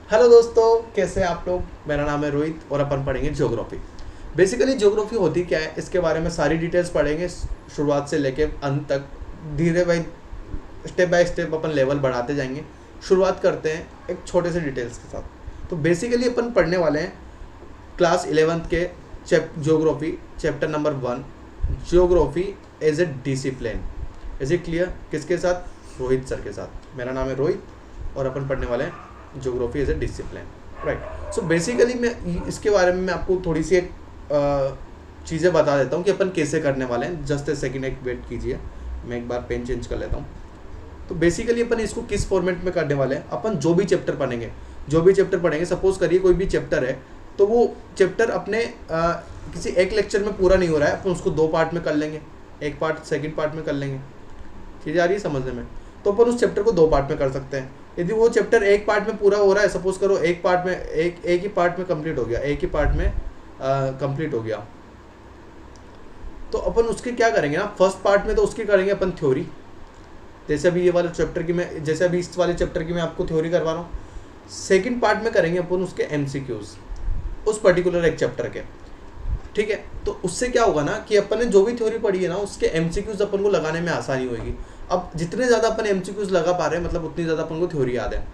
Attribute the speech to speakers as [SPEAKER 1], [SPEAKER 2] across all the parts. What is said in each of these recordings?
[SPEAKER 1] Hello दोस्तों, कैसे हैं आप लोग। मेरा नाम है रोहित और अपन पढ़ेंगे ज्योग्राफी। बेसिकली ज्योग्राफी होती क्या है, इसके बारे में सारी डिटेल्स पढ़ेंगे शुरुआत से लेके अंत तक। धीरे बाय स्टेप अपन लेवल बढ़ाते जाएंगे। शुरुआत करते हैं एक छोटे से डिटेल्स के साथ। तो बेसिकली अपन पढ़ने वाले हैं क्लास 11th के geography chapter number 1, geography as a discipline. Is it clear? किसके साथ? रोहित सर के साथ। मेरा नाम है रोहित और अपन पढ़ने वाले हैं geography as a discipline, right. So basically मैं इसके बारे में मैं आपको थोड़ी सी एक चीज़ें बता देता हूँ कि अपन कैसे करने वाले हैं। जस्ट ए सेकेंड, एक वेट कीजिए, मैं एक बार पेन चेंज कर लेता हूँ। तो बेसिकली अपन इसको किस फॉर्मेट में करने वाले हैं, अपन जो भी चैप्टर पढ़ेंगे, सपोज करिए कोई भी चैप्टर है तो वो चैप्टर अपने किसी एक लेक्चर में पूरा नहीं हो रहा है, अपन उसको 2 पार्ट में कर लेंगे। एक पार्ट सेकंड पार्ट में कर लेंगे। चीज़ें आ रही है समझने में? तो अपन उस चैप्टर को 2 पार्ट में कर सकते हैं। यदि वो चैप्टर एक पार्ट में पूरा हो रहा है, सपोज करो एक पार्ट में एक ही पार्ट में कंप्लीट हो गया, एक ही पार्ट में कंप्लीट हो गया, तो अपन उसके क्या करेंगे ना, फर्स्ट पार्ट में तो उसकी करेंगे अपन थ्योरी। जैसे अभी ये वाले चैप्टर की मैं जैसे अभी इस वाले चैप्टर की मैं आपको थ्योरी करवा रहा हूँ। सेकंड पार्ट में करेंगे अपन उसके एमसीक्यूज उस पर्टिकुलर एक चैप्टर के। ठीक है, तो उससे क्या होगा ना कि अपन ने जो भी थ्योरी पढ़ी है ना, उसके एमसीक्यूज अपन को लगाने में आसानी होगी। अब जितने ज़्यादा अपन एमसीक्यूज लगा पा रहे हैं, मतलब उतनी ज़्यादा अपन को थ्योरी याद है।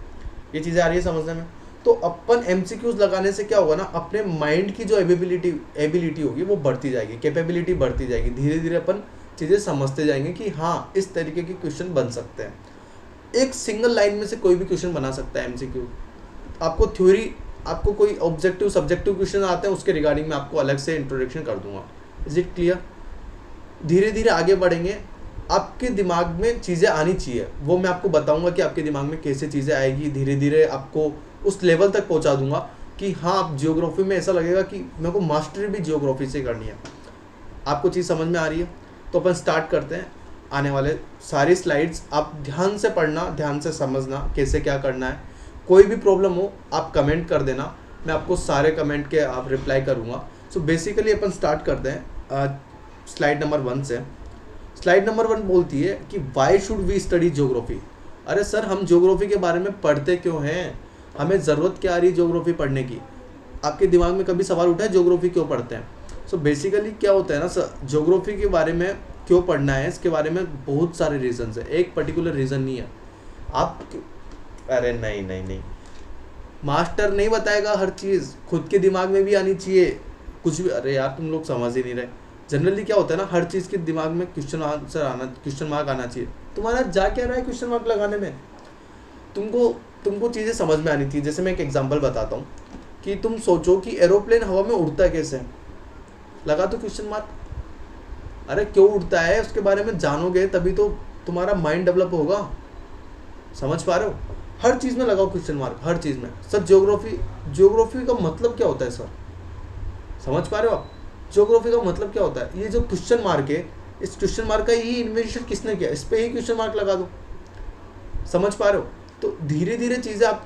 [SPEAKER 1] ये चीज़ें आ रही है समझने में? तो अपन एमसीक्यूज लगाने से क्या होगा ना, अपने माइंड की जो एबिलिटी होगी वो बढ़ती जाएगी, कैपेबिलिटी बढ़ती जाएगी। धीरे धीरे अपन चीज़ें समझते जाएंगे कि हाँ, इस तरीके के क्वेश्चन बन सकते हैं। एक सिंगल लाइन में से कोई भी क्वेश्चन बना सकता है एमसीक्यू। आपको थ्योरी, आपको कोई ऑब्जेक्टिव सब्जेक्टिव क्वेश्चन आते हैं, उसके रिगार्डिंग मैं आपको अलग से इंट्रोडक्शन कर दूंगा। Is it clear? धीरे धीरे आगे बढ़ेंगे। आपके दिमाग में चीज़ें आनी चाहिए, वो मैं आपको बताऊंगा कि आपके दिमाग में कैसे चीज़ें आएगी। धीरे धीरे आपको उस लेवल तक पहुंचा दूंगा कि हाँ, आप जियोग्राफी में ऐसा लगेगा कि मेरे को मास्टरी भी जियोग्राफी से करनी है। आपको चीज़ समझ में आ रही है? तो अपन स्टार्ट करते हैं। आने वाले सारी स्लाइड्स आप ध्यान से पढ़ना, ध्यान से समझना कैसे क्या करना है। कोई भी प्रॉब्लम हो आप कमेंट कर देना, मैं आपको सारे कमेंट के आप रिप्लाई करूँगा। सो बेसिकली अपन स्टार्ट करते हैं स्लाइड नंबर 1 से। स्लाइड नंबर 1 बोलती है कि why should we study geography. अरे सर, हम ज्योग्राफी के बारे में पढ़ते क्यों हैं? हमें ज़रूरत क्या आ रही है ज्योग्राफी पढ़ने की? आपके दिमाग में कभी सवाल उठा है ज्योग्राफी क्यों पढ़ते हैं? सो बेसिकली क्या होता है ना सर, ज्योग्राफी के बारे में क्यों पढ़ना है, इसके बारे में बहुत सारे रीजंस है, एक पर्टिकुलर रीज़न नहीं है। आप अरे नहीं नहीं नहीं, मास्टर नहीं बताएगा हर चीज़, खुद के दिमाग में भी आनी चाहिए कुछ भी। अरे यार, तुम लोग समझ ही नहीं रहे। जनरली क्या होता है ना, हर चीज़ के दिमाग में क्वेश्चन मार्क आना चाहिए। तुम्हारा जा क्या रहा है क्वेश्चन मार्क लगाने में? तुमको चीज़ें समझ में आनी चाहिए। जैसे मैं एक एग्जांपल बताता हूँ कि तुम सोचो कि एरोप्लेन हवा में उड़ता है कैसे, लगा तो क्वेश्चन मार्क। अरे क्यों उड़ता है उसके बारे में जानोगे तभी तो तुम्हारा माइंड डेवलप होगा। समझ पा रहे हो? हर चीज़ में लगाओ क्वेश्चन मार्क, हर चीज़ में। सर ज्योग्राफी का मतलब क्या होता है सर? समझ पा रहे हो आप? ज्योग्राफी का मतलब क्या होता है? ये जो क्वेश्चन मार्क है, इस क्वेश्चन मार्क का ही इन्वेंशन किसने किया, इस पे ही क्वेश्चन मार्क लगा दो। समझ पा रहे हो? तो धीरे धीरे चीज़ें आप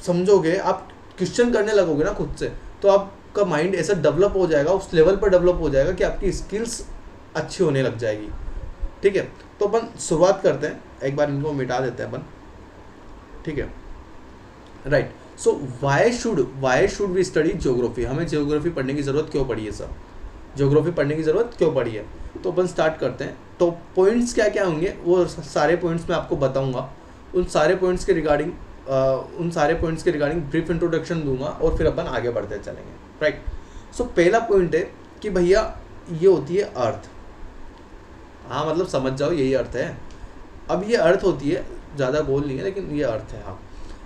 [SPEAKER 1] समझोगे, आप क्वेश्चन करने लगोगे ना खुद से, तो आपका माइंड ऐसा डेवलप हो जाएगा, उस लेवल पर डेवलप हो जाएगा कि आपकी स्किल्स अच्छी होने लग जाएगी। ठीक है, तो अपन शुरुआत करते हैं। एक बार इनको मिटा देते हैं अपन। ठीक है, right. So why should we study geography? हमें ज्योग्राफी पढ़ने की ज़रूरत क्यों पड़ी है सर? ज्योग्राफी पढ़ने की ज़रूरत क्यों पड़ी है? तो अपन स्टार्ट करते हैं। तो पॉइंट्स क्या क्या होंगे वो सारे पॉइंट्स मैं आपको बताऊंगा। उन सारे पॉइंट्स के रिगार्डिंग ब्रीफ इंट्रोडक्शन दूंगा और फिर अपन आगे बढ़ते चलेंगे, राइट। सो पहला पॉइंट है कि भैया ये होती है अर्थ। हाँ, मतलब समझ जाओ, यही अर्थ है। अब ये अर्थ होती है, ज़्यादा गोल नहीं है लेकिन ये अर्थ है। हाँ,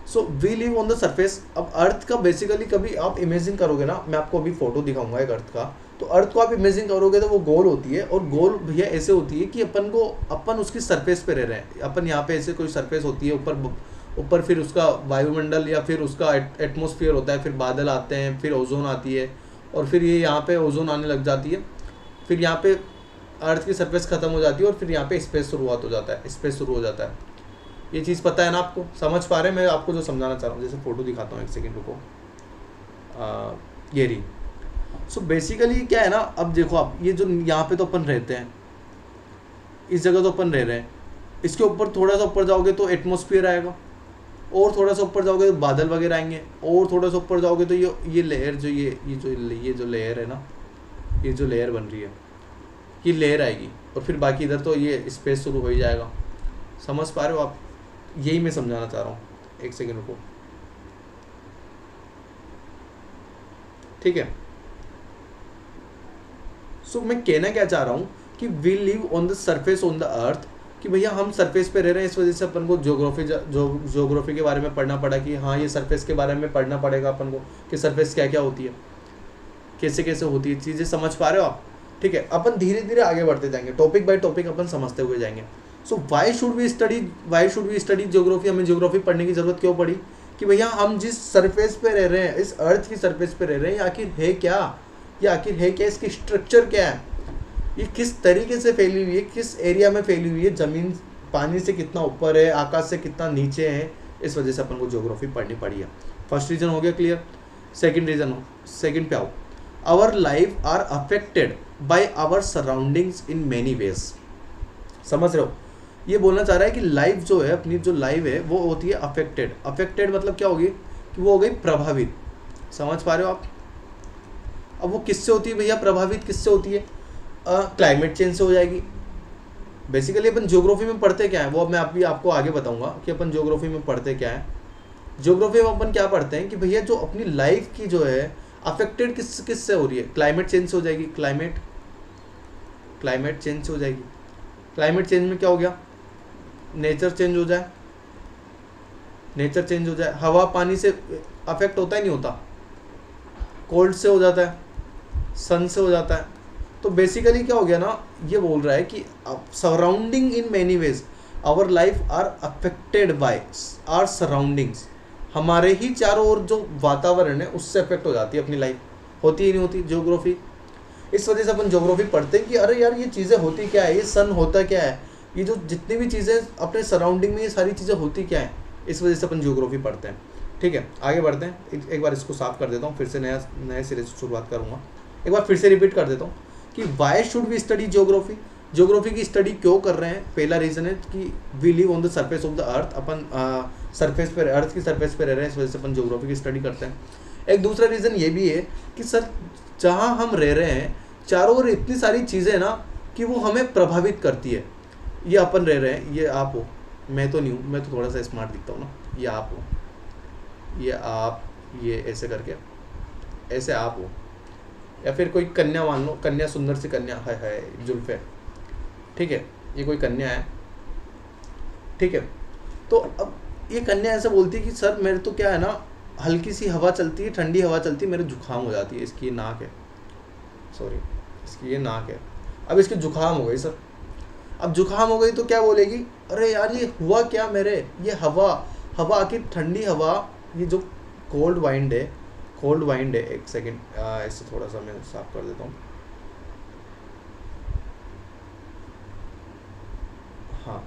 [SPEAKER 1] so we live on the surface. अब अर्थ का बेसिकली कभी आप इमेजिन करोगे ना, मैं आपको अभी फोटो दिखाऊंगा एक अर्थ का, तो अर्थ को आप इमेजिन करोगे तो वो गोल होती है। और गोल भैया ऐसे होती है कि अपन उसकी सरफेस पे रह रहे हैं। अपन यहाँ पे ऐसे कोई सरफेस होती है, ऊपर फिर उसका वायुमंडल या फिर उसका एटमोसफियर होता है, फिर बादल आते हैं, फिर ओजोन आती है, और फिर ये यहाँ पे ओजोन आने लग जाती है, फिर यहाँ पे अर्थ की सरफेस खत्म हो जाती है और फिर यहाँ पे स्पेस शुरू हो जाता है। ये चीज़ पता है ना आपको? समझ पा रहे हैं मैं आपको जो समझाना चाह रहा हूँ? जैसे फोटो दिखाता हूँ, एक सेकेंड रुको। ये रही। सो बेसिकली क्या है ना, अब देखो आप, ये जो यहाँ पे तो अपन रहते हैं, इस जगह तो अपन रह रहे हैं, इसके ऊपर थोड़ा सा ऊपर जाओगे तो एटमोसफियर आएगा, और थोड़ा सा ऊपर जाओगे तो बादल वगैरह आएंगे, और थोड़ा सा ऊपर जाओगे तो ये लेयर जो ये जो लेयर है ना, ये जो लेयर बन रही है ये लेयर आएगी, और फिर बाकी इधर तो ये स्पेस शुरू हो ही जाएगा। समझ पा रहे हो आप? यही मैं समझाना चाह रहा हूँ। एक सेकेंड रुको, ठीक है। सो मैं कहना क्या चाह रहा हूँ कि we live on the surface on the earth, कि भैया हम सरफेस पे रह रहे हैं, इस वजह से अपन को ज्योग्राफी के बारे में पढ़ना पड़ा कि हाँ ये सरफेस के बारे में पढ़ना पड़ेगा अपन को, कि सरफेस क्या क्या होती है, कैसे कैसे होती है चीज़ें। समझ पा रहे हो आप? ठीक है, अपन धीरे धीरे आगे बढ़ते जाएंगे, टॉपिक बाय टॉपिक अपन समझते हुए जाएंगे। So why should we study geography? हमें ज्योग्राफी पढ़ने की जरूरत क्यों पड़ी? कि भैया हम जिस सरफेस पे रह रहे हैं, इस अर्थ की सरफेस पे रह रहे हैं, ये आखिर है क्या, ये आखिर है क्या, इसकी स्ट्रक्चर क्या है, ये किस तरीके से फैली हुई है, किस एरिया में फैली हुई है, ज़मीन पानी से कितना ऊपर है, आकाश से कितना नीचे है। इस वजह से अपन को ज्योग्राफी पढ़नी पड़ी है। फर्स्ट रीजन हो गया क्लियर। सेकेंड पे आओ। Our life are affected by our surroundings in many ways. समझ रहे हो? ये बोलना चाह रहा है कि लाइफ जो है, अपनी जो लाइफ है वो होती है अफेक्टेड। अफेक्टेड मतलब क्या होगी? कि वो हो गई प्रभावित। समझ पा रहे हो आप? अब वो किससे होती है भैया? प्रभावित किससे होती है? क्लाइमेट चेंज से हो जाएगी। बेसिकली अपन ज्योग्राफी में पढ़ते क्या है वो मैं अभी आपको आगे बताऊंगा कि अपन ज्योग्राफी में पढ़ते क्या है। ज्योग्राफी में अपन क्या पढ़ते हैं कि भैया जो अपनी लाइफ की जो है अफेक्टेड किस से हो रही है? क्लाइमेट चेंज से हो जाएगी। क्लाइमेट चेंज से हो जाएगी। क्लाइमेट चेंज में क्या हो गया? नेचर चेंज हो जाए। नेचर चेंज हो जाए, हवा पानी से अफेक्ट होता ही नहीं होता, कोल्ड से हो जाता है, सन से हो जाता है। तो बेसिकली क्या हो गया ना, ये बोल रहा है कि surrounding in many ways our life are affected by our surroundings. हमारे ही चारों ओर जो वातावरण है उससे अफेक्ट हो जाती है अपनी लाइफ। होती ही नहीं होती ज्योग्राफी। इस वजह से अपन ज्योग्राफी पढ़ते हैं कि अरे यार ये चीज़ें होती क्या है, ये सन होता क्या है, ये जो जितनी भी चीज़ें अपने सराउंडिंग में ये सारी चीज़ें होती क्या है। इस वजह से अपन ज्योग्राफी पढ़ते हैं। ठीक है, आगे बढ़ते हैं। एक बार इसको साफ कर देता हूँ, फिर से नए सिरे से शुरुआत करूँगा। एक बार फिर से रिपीट कर देता हूँ कि why should we study geography. Geography की स्टडी क्यों कर रहे हैं? पहला रीज़न है कि we live on the surface of the earth. अपन सरफेस पर, अर्थ की सरफेस पर रह रहे हैं, इस वजह से अपन ज्योग्राफी की स्टडी करते हैं। एक दूसरा रीज़न ये भी है कि सर जहाँ हम रह रहे हैं चारों ओर इतनी सारी चीज़ें ना कि वो हमें प्रभावित करती है। ये अपन रह रहे हैं, ये आप हो, मैं तो नहीं हूँ, मैं तो थोड़ा सा स्मार्ट दिखता हूँ ना, ये आप हो, ये आप, ये ऐसे करके ऐसे आप हो, या फिर कोई कन्या मान लो, कन्या सुंदर सी कन्या है जुल्फे, ठीक है, ये कोई कन्या है, ठीक है। तो अब ये कन्या ऐसे बोलती है कि सर मेरे तो क्या है ना, हल्की सी हवा चलती है, ठंडी हवा चलती है, मेरे जुकाम हो जाती है। इसकी ये नाक है, सॉरी इसकी ये नाक है, अब इसकी जुकाम हो गई सर। अब जुकाम हो गई तो क्या बोलेगी? अरे यार ये हुआ क्या मेरे, ये हवा आखिर ठंडी हवा, ये जो कोल्ड वाइंड है, एक सेकेंड इससे थोड़ा सा मैं साफ कर देता हूँ। हाँ,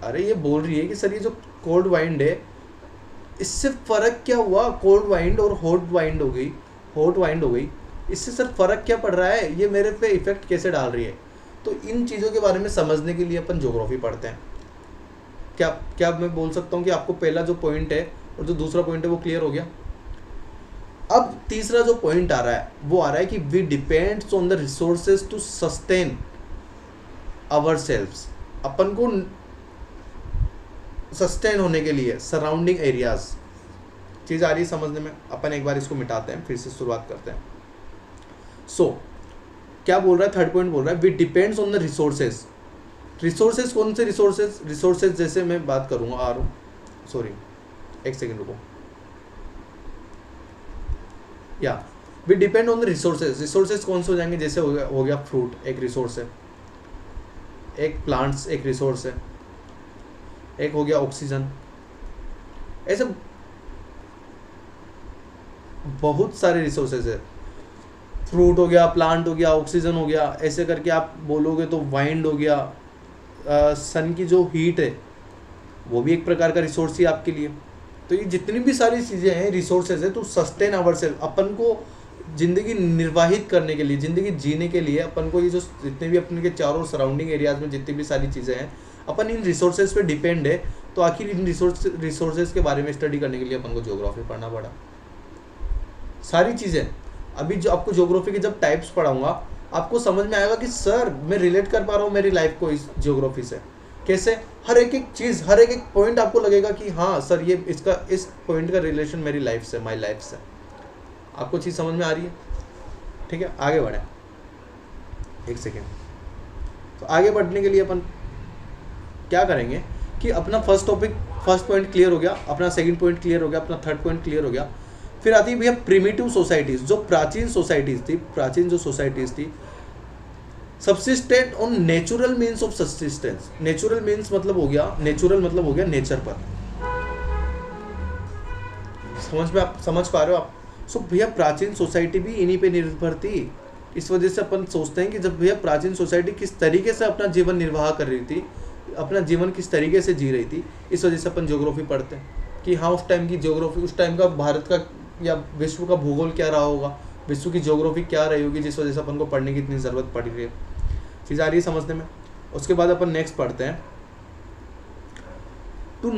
[SPEAKER 1] अरे ये बोल रही है कि सर ये जो कोल्ड वाइंड है इससे फ़र्क क्या हुआ? कोल्ड वाइंड और हॉट वाइंड हो गई, इससे सर फ़र्क क्या पड़ रहा है, ये मेरे पे इफेक्ट कैसे डाल रही है? तो इन चीज़ों के बारे में समझने के लिए अपन ज्योग्राफी पढ़ते हैं। क्या मैं बोल सकता हूँ कि आपको पहला जो पॉइंट है और जो दूसरा पॉइंट है वो क्लियर हो गया? अब तीसरा जो पॉइंट आ रहा है वो आ रहा है कि we depends on the resources to sustain ourselves. अपन को सस्टेन होने के लिए सराउंडिंग एरियाज, चीज़ आ रही है समझने में? अपन एक बार इसको मिटाते हैं, फिर से शुरुआत करते हैं। सो क्या बोल रहा है? थर्ड पॉइंट बोल रहा है we depends on the resources. Resources कौन से रिसोर्सेज जैसे मैं बात करूँगा, सॉरी एक सेकेंड रुको, या we depend on the resources कौन से हो जाएंगे? जैसे हो गया फ्रूट एक रिसोर्स है, एक प्लांट्स एक रिसोर्स है, एक हो गया ऑक्सीजन। ऐसे बहुत सारे रिसोर्सेज है। फ्रूट हो गया, प्लांट हो गया, ऑक्सीजन हो गया, ऐसे करके आप बोलोगे तो वाइंड हो गया, सन की जो हीट है वो भी एक प्रकार का रिसोर्स ही आपके लिए। तो ये जितनी भी सारी चीज़ें हैं रिसोर्सेज है, तो सस्टेन आवर सेल्फ, अपन को ज़िंदगी निर्वाहित करने के लिए, ज़िंदगी जीने के लिए अपन को ये जो जितने भी अपने के चारों सराउंडिंग एरियाज में जितनी भी सारी चीज़ें हैं अपन इन रिसोर्सेज पे डिपेंड है, तो आखिर इन रिसोर्सेज के बारे में स्टडी करने के लिए अपन को ज्योग्राफी पढ़ना पड़ा। सारी चीज़ें अभी जो आपको ज्योग्राफी के जब टाइप्स पढ़ाऊंगा आपको समझ में आएगा कि सर मैं रिलेट कर पा रहा हूँ मेरी लाइफ को इस ज्योग्राफी से कैसे। हर एक एक चीज़, हर एक एक पॉइंट आपको लगेगा कि हाँ सर ये इसका इस पॉइंट का रिलेशन मेरी लाइफ से, माई लाइफ से। आपको चीज़ समझ में आ रही है? ठीक है, आगे बढ़े एक सेकेंड। तो आगे बढ़ने के लिए अपन क्या करेंगे कि अपना फर्स्ट पॉइंट क्लियर हो गया, अपना सेकंड पॉइंट क्लियर हो गया, अपना थर्ड पॉइंट क्लियर हो गया। फिर आती है भैया प्रिमिटिव सोसाइटीज़, जो प्राचीन सोसाइटीज़ थी, प्राचीन जो सोसाइटीज़ थी, subsistent on natural means of subsistence. Natural means मतलब हो गया, नेचुरल मतलब हो गया नेचर पर। समझ पा रहे हो आप? सो भैया प्राचीन सोसाइटी भी इन्हीं पे निर्भर थी। इस वजह से अपन सोचते हैं कि जब भैया प्राचीन सोसाइटी किस तरीके से अपना जीवन निर्वाह कर रही थी, अपना जीवन किस तरीके से जी रही थी, इस वजह से अपन ज्योग्राफी पढ़ते हैं कि हाँ उस टाइम की ज्योग्राफी, उस टाइम का भारत का या विश्व का भूगोल क्या रहा होगा, विश्व की ज्योग्राफी क्या रही होगी, जिस वजह से अपन को पढ़ने की इतनी ज़रूरत पड़ रही है। चीज़ आ रही है समझने में? उसके बाद अपन नेक्स्ट पढ़ते हैं to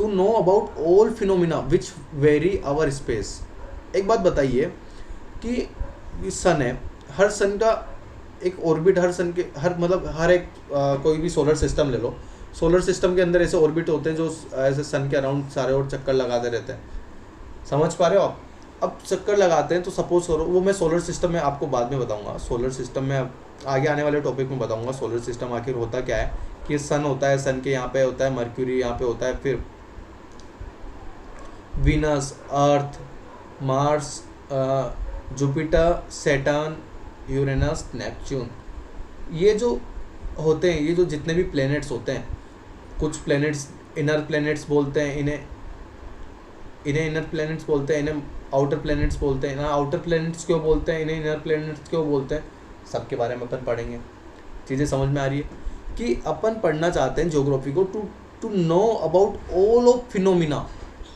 [SPEAKER 1] know about all phenomena which vary our space. एक बात बताइए कि सन है, हर सन का एक ऑर्बिट, हर सन के हर एक कोई भी सोलर सिस्टम ले लो, सोलर सिस्टम के अंदर ऐसे ऑर्बिट होते हैं जो ऐसे सन के अराउंड सारे और चक्कर लगाते रहते हैं। समझ पा रहे हो आप? अब चक्कर लगाते हैं तो सपोज करो, वो मैं सोलर सिस्टम में आपको बाद में बताऊंगा, सोलर सिस्टम में आगे आने वाले टॉपिक में बताऊंगा सोलर सिस्टम आखिर होता क्या है। कि सन होता है, सन के यहाँ पे होता है मर्क्यूरी, यहाँ पे होता है फिर Venus, Earth, Mars, Jupiter, Saturn, Uranus, Neptune. ये जो होते हैं, ये जो जितने भी प्लैनेट्स होते हैं, कुछ प्लैनेट्स इनर प्लैनेट्स बोलते हैं, इन्हें इनर प्लैनेट्स बोलते हैं, इन्हें आउटर प्लैनेट्स बोलते हैं। आउटर प्लैनेट्स क्यों बोलते हैं, इन्हें इनर प्लैनेट्स क्यों बोलते हैं, सबके बारे में अपन पढ़ेंगे। चीज़ें समझ में आ रही है कि अपन पढ़ना चाहते हैं ज्योग्राफी को to know about all of phenomena,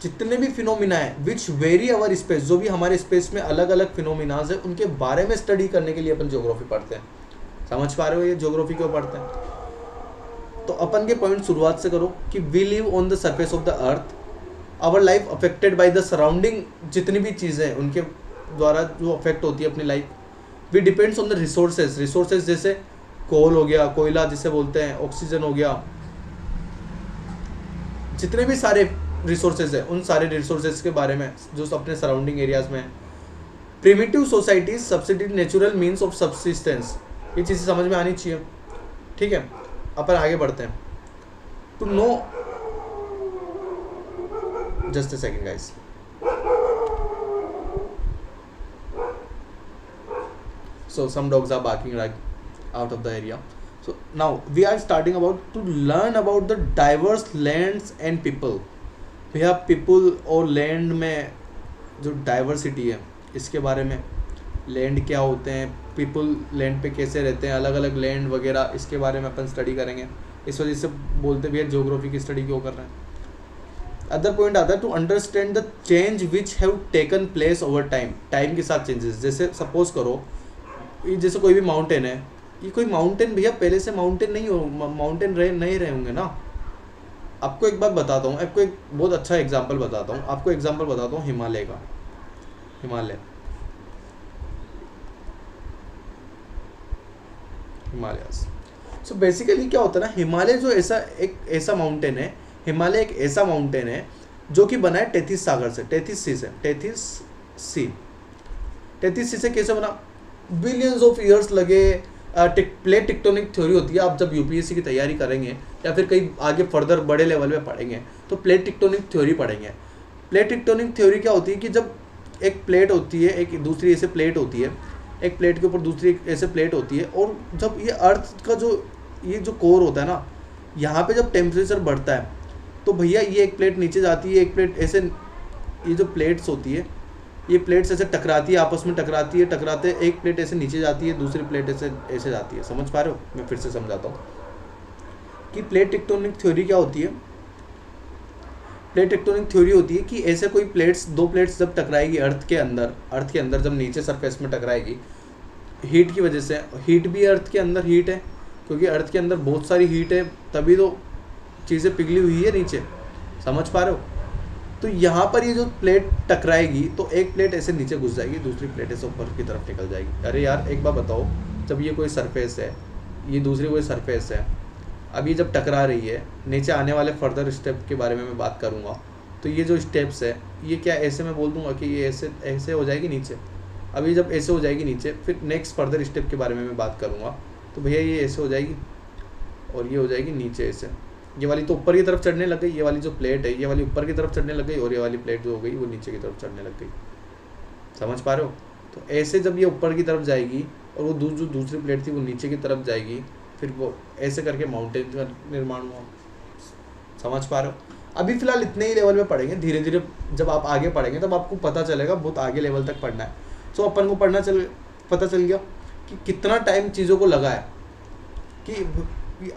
[SPEAKER 1] जितने भी फिनोमिना है विच वेरी अवर स्पेस, जो भी हमारे स्पेस में अलग अलग फिनोमिनाज है उनके बारे में स्टडी करने के लिए अपन ज्योग्राफी पढ़ते हैं। समझ पा रहे हो ये ज्योग्राफी क्यों पढ़ते हैं? तो अपन के पॉइंट शुरुआत से करो कि we live on the surface of the earth, our life affected by the surrounding, जितनी भी चीज़ें हैं उनके द्वारा जो अफेक्ट होती है अपनी life. We depends on the resources जैसे कोल हो गया, कोयला जिसे बोलते हैं, ऑक्सीजन हो गया, जितने भी सारे रिसोर्सेज है उन सारे रिसोर्सेज के बारे में जो अपने सराउंडिंग एरियाज में। Primitive societies subsidy natural means of subsistence, ये चीज़ें समझ में आनी चाहिए। ठीक है, अपन आगे बढ़ते हैं। To know, just a second guys, so some dogs are barking like out of the area. So now we are starting about to learn about the diverse lands and people. भैया पीपल और land में जो diversity है इसके बारे में, land क्या होते हैं, पीपल लैंड पे कैसे रहते हैं, अलग अलग लैंड वगैरह, इसके बारे में अपन स्टडी करेंगे। इस वजह से बोलते भैया ज्योग्राफी की स्टडी क्यों कर रहे हैं। अदर पॉइंट आता है to understand the change which have taken place over time, time के साथ चेंजेस। जैसे सपोज करो ये जैसे कोई भी माउंटेन है, ये कोई माउंटेन भैया पहले से माउंटेन नहीं नहीं रहे होंगे ना। आपको एक बात बताता हूँ, आपको एक बहुत अच्छा एग्जांपल बताता हूँ, आपको एग्जांपल बताता हूँ हिमालय का। हिमालयस। सो बेसिकली क्या होता है ना, हिमालय जो ऐसा माउंटेन है, हिमालय एक ऐसा माउंटेन है जो कि बना है तैतीस सागर से, तैतीस सी से कैसे बना, बिलियंस ऑफ ईयर्स लगे। प्लेट टेक्टोनिक थ्योरी होती है, आप जब यूपीएससी की तैयारी करेंगे या फिर कहीं आगे फर्दर बड़े लेवल पे पढ़ेंगे तो प्लेट टेक्टोनिक थ्योरी पढ़ेंगे। प्लेट टेक्टोनिक थ्योरी क्या होती है कि जब एक प्लेट होती है, एक दूसरी ऐसे प्लेट होती है, एक प्लेट के ऊपर दूसरी ऐसे प्लेट होती है, और जब ये अर्थ का ये जो कोर होता है ना, यहाँ पे जब टेम्परेचर बढ़ता है तो भैया ये एक प्लेट नीचे जाती है, एक प्लेट ऐसे, ये जो प्लेट्स होती है ये प्लेट्स ऐसे टकराती है, आपस में टकराते एक प्लेट ऐसे नीचे जाती है, दूसरी प्लेट ऐसे जाती है। समझ पा रहे हो? मैं फिर से समझाता हूँ कि प्लेट टेक्टोनिक थ्योरी क्या होती है। प्लेट टेक्टोनिक थ्योरी होती है कि ऐसे कोई प्लेट्स, दो प्लेट्स जब टकराएगी अर्थ के अंदर जब नीचे सरफेस में टकराएगी, हीट की वजह से, हीट भी अर्थ के अंदर हीट है क्योंकि अर्थ के अंदर बहुत सारी हीट है, तभी तो चीज़ें पिघली हुई है नीचे, समझ पा रहे हो। तो यहाँ पर ये जो प्लेट टकराएगी तो एक प्लेट ऐसे नीचे घुस जाएगी, दूसरी प्लेट ऐसे ऊपर की तरफ निकल जाएगी। अरे यार एक बार बताओ, जब ये कोई सरफेस है, ये दूसरी कोई सरफेस है, अब ये जब टकरा रही है, नीचे आने वाले फर्दर स्टेप के बारे में मैं बात करूँगा। तो ये जो स्टेप्स है, ये क्या ऐसे मैं बोल दूंगा कि ये ऐसे ऐसे हो जाएगी नीचे। अब ये जब ऐसे हो जाएगी नीचे, फिर नेक्स्ट फर्दर स्टेप के बारे में मैं बात करूँगा। तो भैया ये ऐसे हो जाएगी और ये हो जाएगी नीचे ऐसे। ये वाली तो ऊपर की तरफ चढ़ने लग गई, ये वाली जो प्लेट है ये वाली ऊपर की तरफ चढ़ने लग गई, और ये वाली प्लेट जो हो गई वो नीचे की तरफ चढ़ने लग गई, समझ पा रहे हो। तो ऐसे जब ये ऊपर की तरफ जाएगी और वो जो दूसरी प्लेट थी वो नीचे की तरफ जाएगी, फिर वो ऐसे करके माउंटेन का निर्माण हुआ, समझ पा रहे हो। अभी फिलहाल इतने ही लेवल में पढ़ेंगे, धीरे धीरे जब आप आगे पढ़ेंगे तब आपको पता चलेगा, बहुत आगे लेवल तक पढ़ना है। सो अपन को पता चल गया कि कितना टाइम चीज़ों को लगा है, कि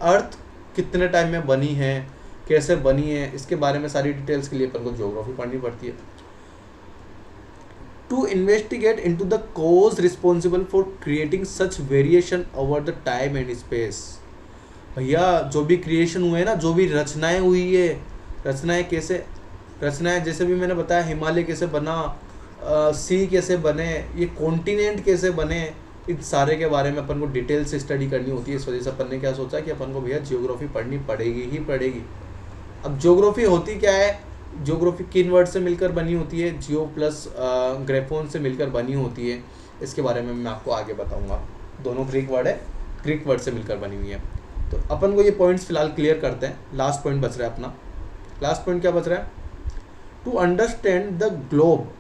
[SPEAKER 1] अर्थ कितने टाइम में बनी है, कैसे बनी है, इसके बारे में सारी डिटेल्स के लिए अपन को ज्योग्राफी पढ़नी पड़ती है। To investigate into the cause responsible for creating such variation over the time and space. भैया जो भी क्रिएशन हुए हैं ना, जो भी रचनाएं हुई है, रचनाएं जैसे भी मैंने बताया, हिमालय कैसे बना, सी कैसे बने, ये कॉन्टिनेंट कैसे बने, इन सारे के बारे में अपन को डिटेल से स्टडी करनी होती है। इस वजह से अपन ने क्या सोचा कि अपन को भैया ज्योग्राफी पढ़नी पड़ेगी ही पड़ेगी। अब ज्योग्राफी होती क्या है, ज्योग्राफी किन वर्ड से मिलकर बनी होती है, जियो प्लस ग्रेफोन से मिलकर बनी होती है, इसके बारे में मैं आपको आगे बताऊंगा। दोनों ग्रीक वर्ड है, ग्रीक वर्ड से मिलकर बनी हुई है। तो अपन को ये पॉइंट्स फिलहाल क्लियर करते हैं। लास्ट पॉइंट बच रहा है अपना। लास्ट पॉइंट क्या बच रहा है, to understand the globe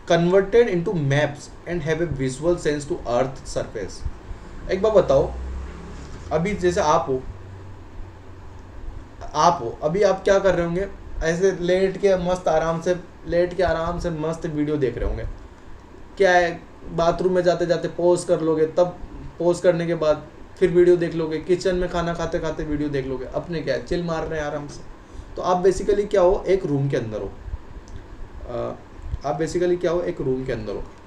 [SPEAKER 1] converted into maps and have a visual sense to earth surface. एक बार बताओ, अभी जैसे आप हो अभी आप क्या कर रहे होंगे, ऐसे लेट के आराम से मस्त वीडियो देख रहे होंगे। क्या है, बाथरूम में जाते जाते पॉज कर लोगे, तब पॉज करने के बाद फिर वीडियो देख लोगे, किचन में खाना खाते खाते वीडियो देख लोगे, अपने क्या है चिल मार रहे हैं आराम से। तो आप बेसिकली क्या हो, एक रूम के अंदर हो।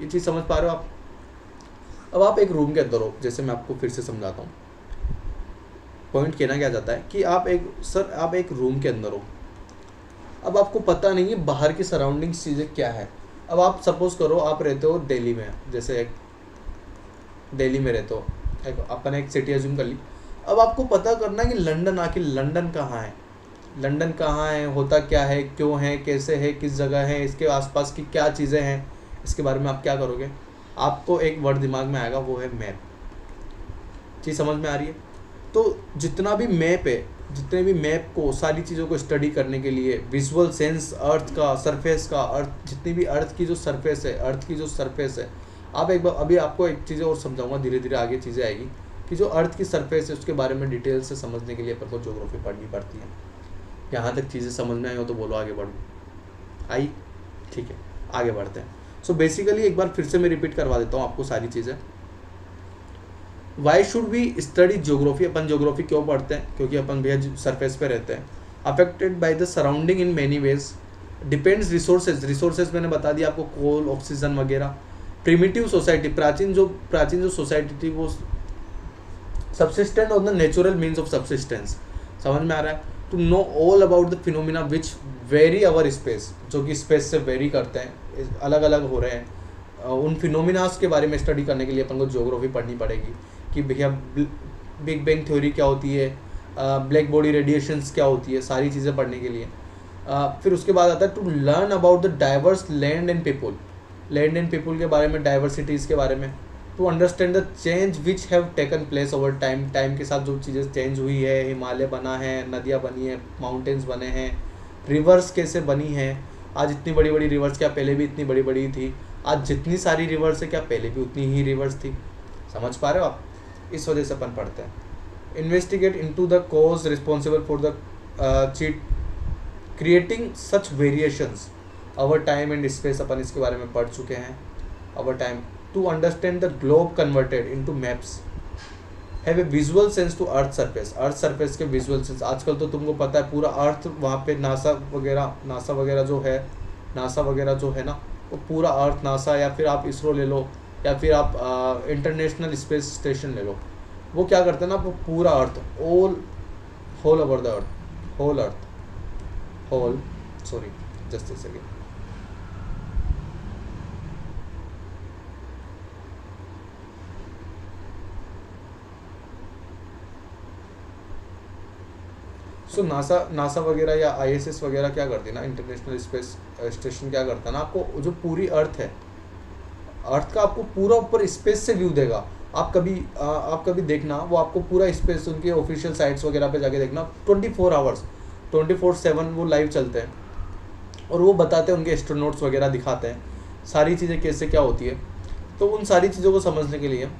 [SPEAKER 1] ये चीज़ समझ पा रहे हो आप। अब आप एक रूम के अंदर हो, जैसे मैं आपको फिर से समझाता हूँ। पॉइंट कहना क्या जाता है कि आप एक रूम के अंदर हो। अब आपको पता नहीं है बाहर की सराउंडिंग्स चीज़ें क्या है। अब आप सपोज करो आप रहते हो दिल्ली में, जैसे दिल्ली में रहते हो, अपन एक सिटी अज्यूम कर ली। अब आपको पता करना है कि लंदन कहाँ है, होता क्या है, क्यों है, कैसे है, किस जगह है, इसके आसपास की क्या चीज़ें हैं, इसके बारे में आप क्या करोगे। आपको एक वर्ड दिमाग में आएगा, वो है मैप। चीज़ समझ में आ रही है। तो जितना भी मैप है, जितने भी मैप को, सारी चीज़ों को स्टडी करने के लिए विजुअल सेंस अर्थ का, सरफेस का, अर्थ जितनी भी अर्थ की जो सरफेस है, आप एक बार, अभी आपको एक चीज़ें और समझाऊंगा, धीरे धीरे आगे चीज़ें आएगी कि जो अर्थ की सरफेस है उसके बारे में डिटेल से समझने के लिए अपन को ज्योग्राफी पढ़नी पड़ती है। यहाँ तक चीज़ें समझ में आई हो तो बोलो आगे बढ़ो। आई, ठीक है, आगे बढ़ते हैं। सो बेसिकली एक बार फिर से मैं रिपीट करवा देता हूँ आपको सारी चीज़ें। Why should we study geography, अपन ज्योग्राफी क्यों पढ़ते हैं, क्योंकि अपन भैया सरफेस पे रहते हैं। Affected by the surrounding in many ways, depends resources मैंने बता दिया आपको, कोल, ऑक्सीजन वगैरह। प्रिमिटिव सोसाइटी, प्राचीन जो सोसाइटी थी वो subsistent on the natural means of subsistence, समझ में आ रहा है। To know all about the phenomena which vary over space, जो कि स्पेस से वेरी करते हैं, अलग अलग हो रहे हैं, उन फिनोमिनास के बारे में स्टडी करने के लिए अपन को ज्योग्राफी पढ़नी पड़ेगी कि भैया बिग बैंग थ्योरी क्या होती है, ब्लैक बॉडी रेडिएशंस क्या होती है, सारी चीज़ें पढ़ने के लिए। फिर उसके बाद आता है to learn about the diverse land and people के बारे में, डाइवर्सिटीज़ के बारे में। To understand the change which have taken place over time के साथ जो चीज़ें चेंज हुई है, हिमालय बना है, नदियाँ बनी है, माउंटेन्स बने हैं, रिवर्स कैसे बनी है। आज इतनी बड़ी बड़ी रिवर्स क्या पहले भी इतनी बड़ी बड़ी थी, आज जितनी सारी रिवर्स है क्या पहले भी उतनी ही रिवर्स थी, समझ पा रहे हो आप। इस वजह से अपन पढ़ते हैं। Investigate into the cause responsible for the creating such variations over time and space, अपन इसके बारे में पढ़ चुके हैं। Over time, to understand the globe converted into maps, have a visual sense to earth surface के विजुअल सेंस। आजकल तो तुमको पता है पूरा अर्थ, वहाँ पे नासा वगैरह जो है ना, वो पूरा अर्थ, नासा, या फिर आप इसरो ले लो, या फिर आप इंटरनेशनल स्पेस स्टेशन ले लो, वो क्या करते हैं ना, वो पूरा earth, whole over the earth, whole earth, whole, sorry just a second, so NASA वगैरह या ISS वगैरह क्या करती है ना, इंटरनेशनल स्पेस स्टेशन क्या करता है ना, आपको जो पूरी अर्थ है, अर्थ का आपको पूरा ऊपर स्पेस से व्यू देगा। आप कभी देखना, वो आपको पूरा स्पेस, उनके ऑफिशियल साइट्स वगैरह पे जाके देखना, 24 आवर्स 24/7 वो लाइव चलते हैं और वो बताते हैं, उनके एस्ट्रोनॉट्स वगैरह दिखाते हैं सारी चीज़ें कैसे क्या होती है। तो उन सारी चीज़ों को समझने के लिए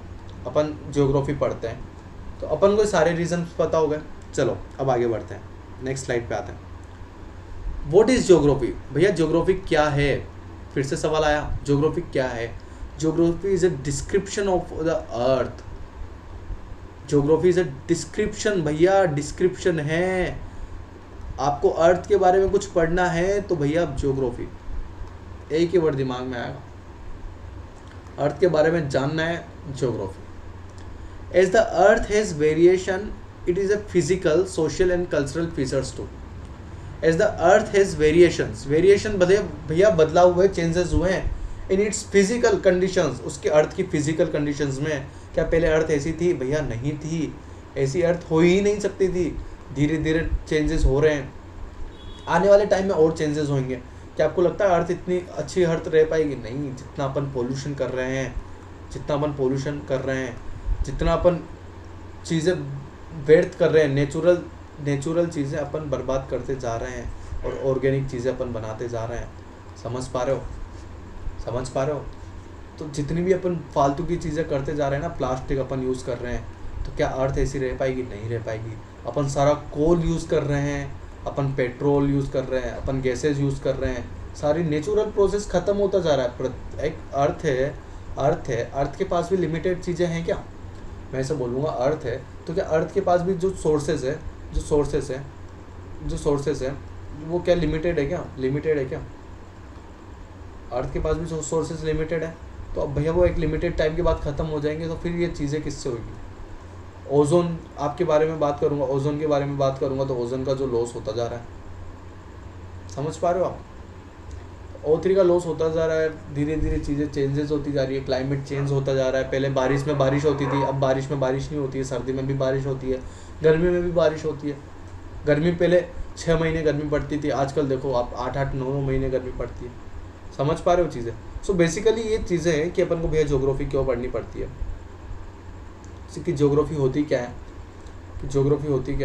[SPEAKER 1] अपन ज्योग्राफी पढ़ते हैं, तो अपन को सारे रीजन पता हो गए। चलो अब आगे बढ़ते हैं, नेक्स्ट स्लाइड पे आते हैं। What is geography? भैया ज्योग्राफी क्या है? फिर से सवाल आया, ज्योग्राफी क्या है? Geography is a description of the earth. Geography is a description, भैया डिस्क्रिप्शन है। आपको अर्थ के बारे में कुछ पढ़ना है तो भैया ज्योग्राफी, एक ही वर्ड दिमाग में आएगा, अर्थ के बारे में जानना है, geography. As the earth has variation, it is a physical, social and cultural features too. As the earth has variation भैया बदलाव हुए, चेंजेस हुए हैं in its physical conditions, उसके अर्थ की physical conditions में। क्या पहले अर्थ ऐसी थी? भैया नहीं थी, ऐसी अर्थ हो ही नहीं सकती थी। धीरे धीरे चेंजेस हो रहे हैं, आने वाले टाइम में और चेंजेस होंगे। क्या आपको लगता है अर्थ इतनी अच्छी अर्थ रह पाएगी? नहीं, जितना अपन पोल्यूशन कर रहे हैं, जितना अपन चीज़ें व्यर्थ कर रहे हैं, नेचुरल चीज़ें अपन बर्बाद करते जा रहे हैं और ऑर्गेनिक चीज़ें अपन बनाते जा रहे हैं। समझ पा रहे हो? तो जितनी भी अपन फालतू की चीज़ें करते जा रहे हैं ना, प्लास्टिक अपन यूज़ कर रहे हैं, तो क्या अर्थ ऐसी रह पाएगी? नहीं रह पाएगी। अपन सारा कोल यूज़ कर रहे हैं, अपन पेट्रोल यूज़ कर रहे हैं, अपन गैसेज यूज़ कर रहे हैं, सारी नेचुरल प्रोसेस ख़त्म होता जा रहा है। एक अर्थ के पास भी लिमिटेड चीज़ें हैं क्या? मैं ऐसा बोलूँगा, अर्थ है तो क्या अर्थ के पास भी जो सोर्सेज है वो क्या लिमिटेड है क्या? अर्थ के पास भी जो सोर्सेज लिमिटेड है, तो अब भैया वो एक लिमिटेड टाइम के बाद ख़त्म हो जाएंगे, तो फिर ये चीज़ें किससे होगी? ओजोन के बारे में बात करूँगा तो ओजोन का जो लॉस होता जा रहा है, समझ पा रहे हो आप? O3 का लॉस होता जा रहा है, धीरे धीरे चीज़ें चेंजेस होती जा रही है, क्लाइमेट चेंज होता जा रहा है। पहले बारिश में बारिश होती थी, अब बारिश में बारिश नहीं होती है, सर्दी में भी बारिश होती है, गर्मी में भी बारिश होती है। गर्मी पहले 6 महीने गर्मी पड़ती थी, आजकल देखो आप 8-8, 9 महीने गर्मी पड़ती है। समझ पा रहे हो चीज़ें? सो बेसिकली ये चीज़ें हैं कि अपन को भैया ज्योग्राफी क्यों पढ़नी पड़ती है, कि ज्योग्राफी होती क्या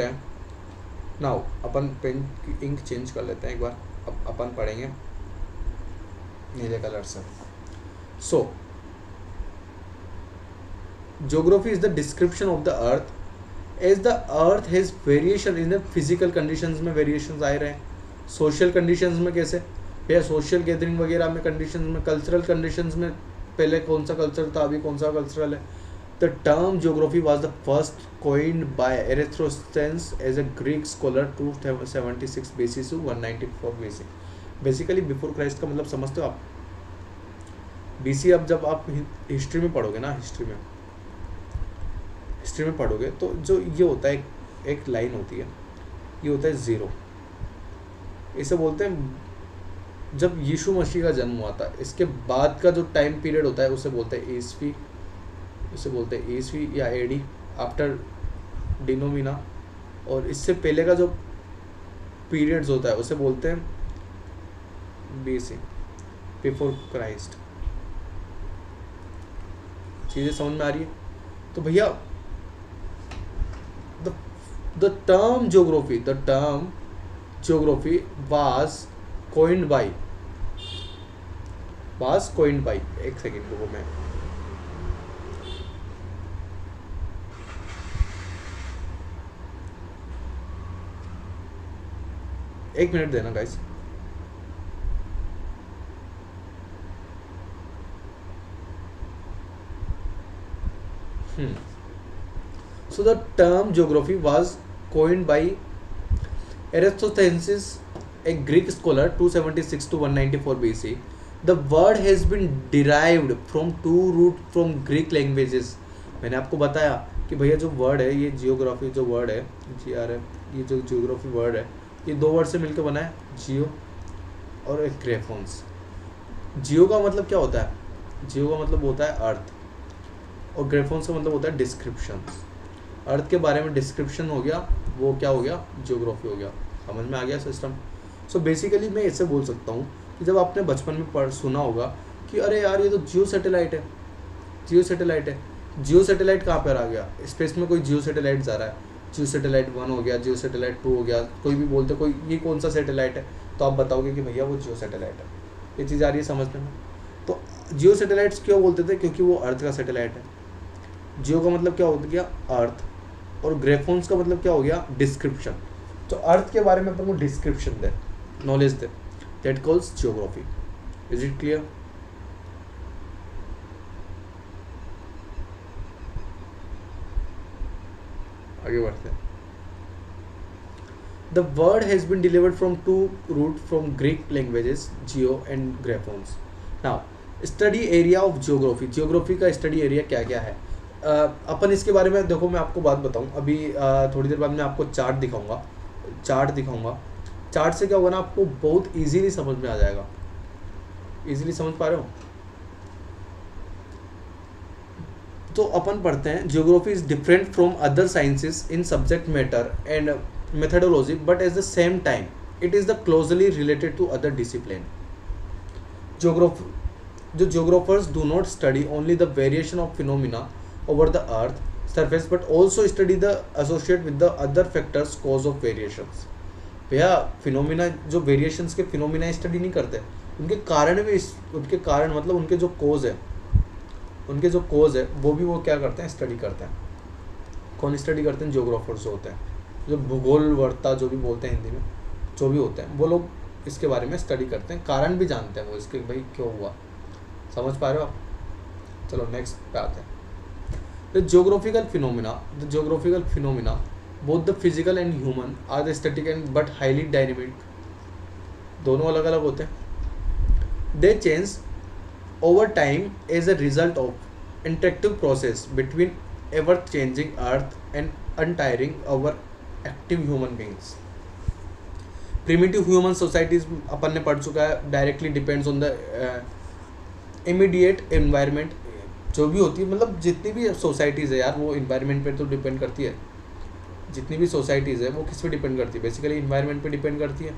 [SPEAKER 1] है। नाउ अपन पेन की इंक चेंज कर लेते हैं एक बार, अब अपन पढ़ेंगे नीले कलर से। So geography is the description of the earth. As the earth has variation in the physical conditions में वेरिएशंस आए रहे, सोशल कंडीशंस में कैसे भैया, सोशल गैदरिंग वगैरह में कंडीशंस में, कल्चरल कंडीशंस में, पहले कौन सा कल्चर था, अभी कौन सा कल्चरल है। The term geography was the first coined by Eratosthenes as a Greek scholar 276 BC to 194 BC। Basically before Christ का मतलब समझते हो आप? BC, अब जब आप हिस्ट्री में पढ़ोगे ना, हिस्ट्री में पढ़ोगे तो जो ये होता है, एक लाइन होती है, ये होता है 0। इसे बोलते हैं जब यीशु मसीह का जन्म हुआ था, इसके बाद का जो टाइम पीरियड होता है उसे बोलते हैं ईस्वी या AD, आफ्टर डिनोमिना। और इससे पहले का जो पीरियड्स होता है उसे बोलते हैं BC, बिफोर क्राइस्ट। चीज़ें समझ में आ रही है? तो भैया the term geography was coined by, एक सेकेंड को मैं एक मिनट देना guys. So the term geography was coined by Eratosthenes, a Greek scholar, 276 to 194 BC. The word has been derived from two roots from Greek languages. मैंने आपको बताया कि भैया जो वर्ड है, ये जियोग्राफी जो वर्ड है, GRF, ये जो जियोग्राफी वर्ड है, ये 2 वर्ड से मिलकर बना है, जियो और एक ग्रेफोन्स। जियो का मतलब क्या होता है? जियो का मतलब होता है अर्थ, और ग्रेफोन्स का मतलब होता है डिस्क्रिप्शन। अर्थ के बारे में डिस्क्रिप्शन हो गया, वो क्या हो गया? जियोग्राफी हो गया। समझ में आ गया सिस्टम? सो बेसिकली मैं इससे बोल सकता हूँ कि जब आपने बचपन में सुना होगा कि अरे यार ये तो जियो सैटेलाइट है, जियो सैटेलाइट है। जियो सैटेलाइट कहाँ पर आ गया? स्पेस में कोई जियो सैटेलाइट जा रहा है, जियो सैटेलाइट 1 हो गया, जियो सैटेलाइट 2 हो गया, कोई भी बोलते कोई ये कौन सा सैटेलाइट है, तो आप बताओगे कि भैया वो जियो सैटेलाइट है। ये चीज़ आ रही है समझने में? तो जियो सैटेलाइट्स क्यों बोलते थे? क्योंकि वो अर्थ का सैटेलाइट है। जियो का मतलब क्या हो गया? अर्थ, और ग्रेफोन्स का मतलब क्या हो गया? डिस्क्रिप्शन। तो अर्थ के बारे में अपन को description they, knowledge they, that calls geography. Is it clear? आगे बढ़ते हैं। The word has been delivered from 2 roots from Greek languages, geo and graphons. Now, study area of geography. Geography का study area क्या क्या है? अपन इसके बारे में देखो, मैं आपको बात बताऊं अभी, थोड़ी देर बाद मैं आपको चार्ट दिखाऊंगा। चार्ट से क्या होगा ना, आपको बहुत इजीली समझ में आ जाएगा। इजीली समझ पा रहे हो? तो अपन पढ़ते हैं, geography is different from other sciences in subject matter and methodology, but at the same time it is the closely related to other discipline. Geographers do not study only the variation of phenomena over the earth surface, but also study the associate with the other factors cause of variations. भैया phenomena, जो variations के phenomena study नहीं करते, उनके कारण भी, उनके कारण मतलब उनके जो कोज है, वो भी वो क्या करते हैं? स्टडी करते हैं। कौन स्टडी करते हैं? जियोग्राफर्स होते हैं, जो भूगोलवर्ता जो भी बोलते हैं हिंदी में, जो भी होते हैं वो लोग इसके बारे में स्टडी करते हैं, कारण भी जानते हैं वो इसके, भाई क्यों हुआ। समझ पा रहे हो आप? चलो नेक्स्ट पे आते हैं। The geographical phenomena both the physical and human are the static and but highly dynamic. दोनों अलग अलग होते हैं। They change over time as a result of interactive process between ever changing earth and untiring our active human beings. Primitive human societies अपन ने पढ़ चुका है, directly depends on the immediate environment। जो भी होती है, मतलब जितनी भी सोसाइटीज़ है यार, वो इन्वायरमेंट पे तो डिपेंड करती है। जितनी भी सोसाइटीज़ है वो किस पे डिपेंड करती है? बेसिकली इन्वायरमेंट पे डिपेंड करती है।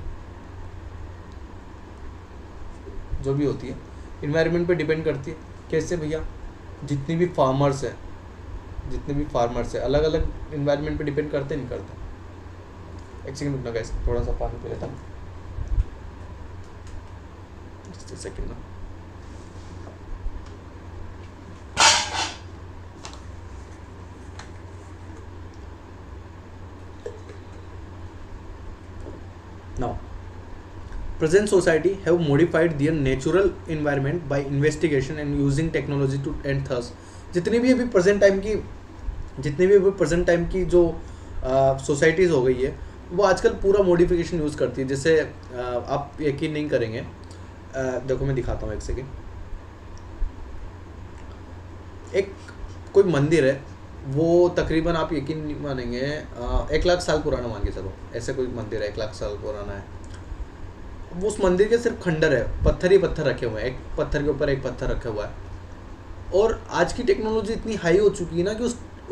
[SPEAKER 1] जो भी होती है इन्वायरमेंट पे डिपेंड करती है। कैसे भैया? जितनी भी फार्मर्स है अलग अलग इन्वायरमेंट पे डिपेंड करते नहीं करते। एक सेकंड रुकना गाइस, थोड़ा सा पानी पी लेता हूँ। जस्ट अ सेकंड ना। Now, present society have modified their natural environment by investigation and using technology to and thus जितनी भी अभी प्रेजेंट टाइम की जो सोसाइटीज़ हो गई है, वो आजकल पूरा मॉडिफिकेशन यूज़ करती है। जैसे आप यकीन नहीं करेंगे, देखो मैं दिखाता हूँ एक सेकेंड। एक कोई मंदिर है, वो तकरीबन आप यकीन नहीं मानेंगे 1 लाख साल पुराना मान के चलो, ऐसे कोई मंदिर है 1 लाख साल पुराना है। वो उस मंदिर के सिर्फ खंडर है, पत्थर ही पत्थर रखे हुए हैं, एक पत्थर के ऊपर एक पत्थर रखा हुआ है। और आज की टेक्नोलॉजी इतनी हाई हो चुकी है ना कि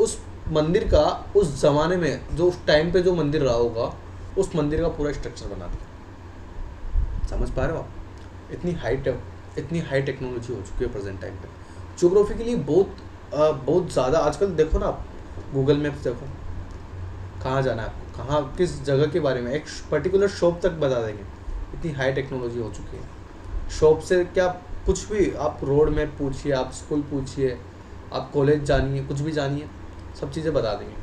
[SPEAKER 1] उस मंदिर का, उस ज़माने में जो उस टाइम पे जो मंदिर रहा होगा, उस मंदिर का पूरा स्ट्रक्चर बना दिया। समझ पा रहे हो आप? इतनी हाई टेक्नोलॉजी हो चुकी है प्रेजेंट टाइम पे। ज्योग्राफी के लिए बहुत ज़्यादा आजकल देखो ना आप, गूगल मैप्स देखो, कहाँ जाना है आपको, कहाँ किस जगह के बारे में एक पर्टिकुलर शॉप तक बता देंगे। इतनी हाई टेक्नोलॉजी हो चुकी है। शॉप से क्या, कुछ भी आप रोड में पूछिए, आप स्कूल पूछिए, आप कॉलेज जानिए, कुछ भी जानिए, सब चीज़ें बता देंगे।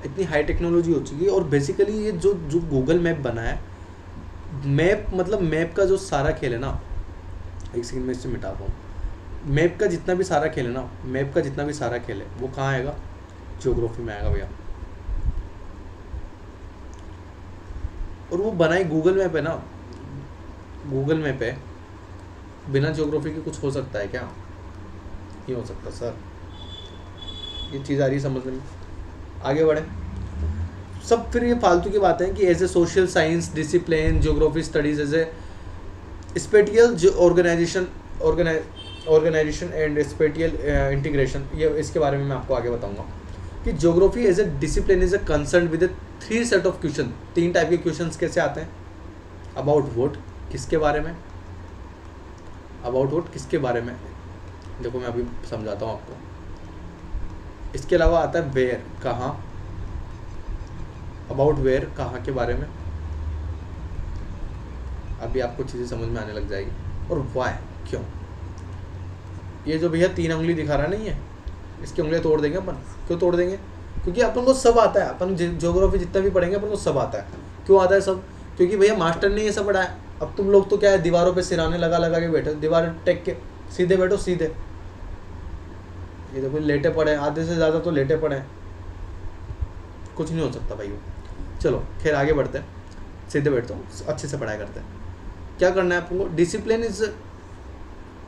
[SPEAKER 1] इतनी हाई टेक्नोलॉजी हो चुकी है। और बेसिकली ये जो गूगल मैप बना है, मैप का जो सारा खेल है ना, एक सेकंड में इससे मिटाता हूँ। मैप का जितना भी सारा खेल है वो कहाँ आएगा? ज्योग्राफी में आएगा भैया। और वो बनाई गूगल मैप है ना, गूगल मैप है, बिना ज्योग्राफी के कुछ हो सकता है क्या? नहीं हो सकता सर। ये चीज़ आ रही है समझने में? आगे बढ़े। सब फिर ये फालतू की बातें हैं कि as a social science discipline geography studies as a spatial organisation and spatial integration, ये इसके बारे में मैं आपको आगे बताऊंगा कि geography as a discipline is a concern with 3 set of question. 3 type के क्वेश्चंस कैसे आते हैं? अबाउट व्हाट, किसके बारे में, अबाउट व्हाट किसके बारे में, देखो मैं अभी समझाता हूँ आपको। इसके अलावा आता है वेयर, कहाँ, अबाउट वेयर कहाँ के बारे में, अभी आपको चीज़ें समझ में आने लग जाएगी, और वाई, क्यों। ये जो भैया 3 उंगली दिखा रहा नहीं है, इसकी उंगलियां तोड़ देंगे अपन। क्यों तोड़ देंगे? क्योंकि अपन को सब आता है, अपन ज्योग्राफी जितना भी पढ़ेंगे अपन को सब आता है। क्यों आता है सब? क्योंकि भैया मास्टर ने ये सब पढ़ाया। अब तुम लोग तो क्या है, दीवारों पे सिराने लगा लगा के बैठे, दीवार टेक के सीधे बैठो सीधे। ये देखो लेटे पड़े, आधे से ज़्यादा तो लेटे पड़े हैं, कुछ नहीं हो सकता भाई वो। चलो खैर आगे बढ़ते हैं, सीधे बैठते हो, अच्छे से पढ़ाई करते हैं। क्या करना है आपको? Discipline is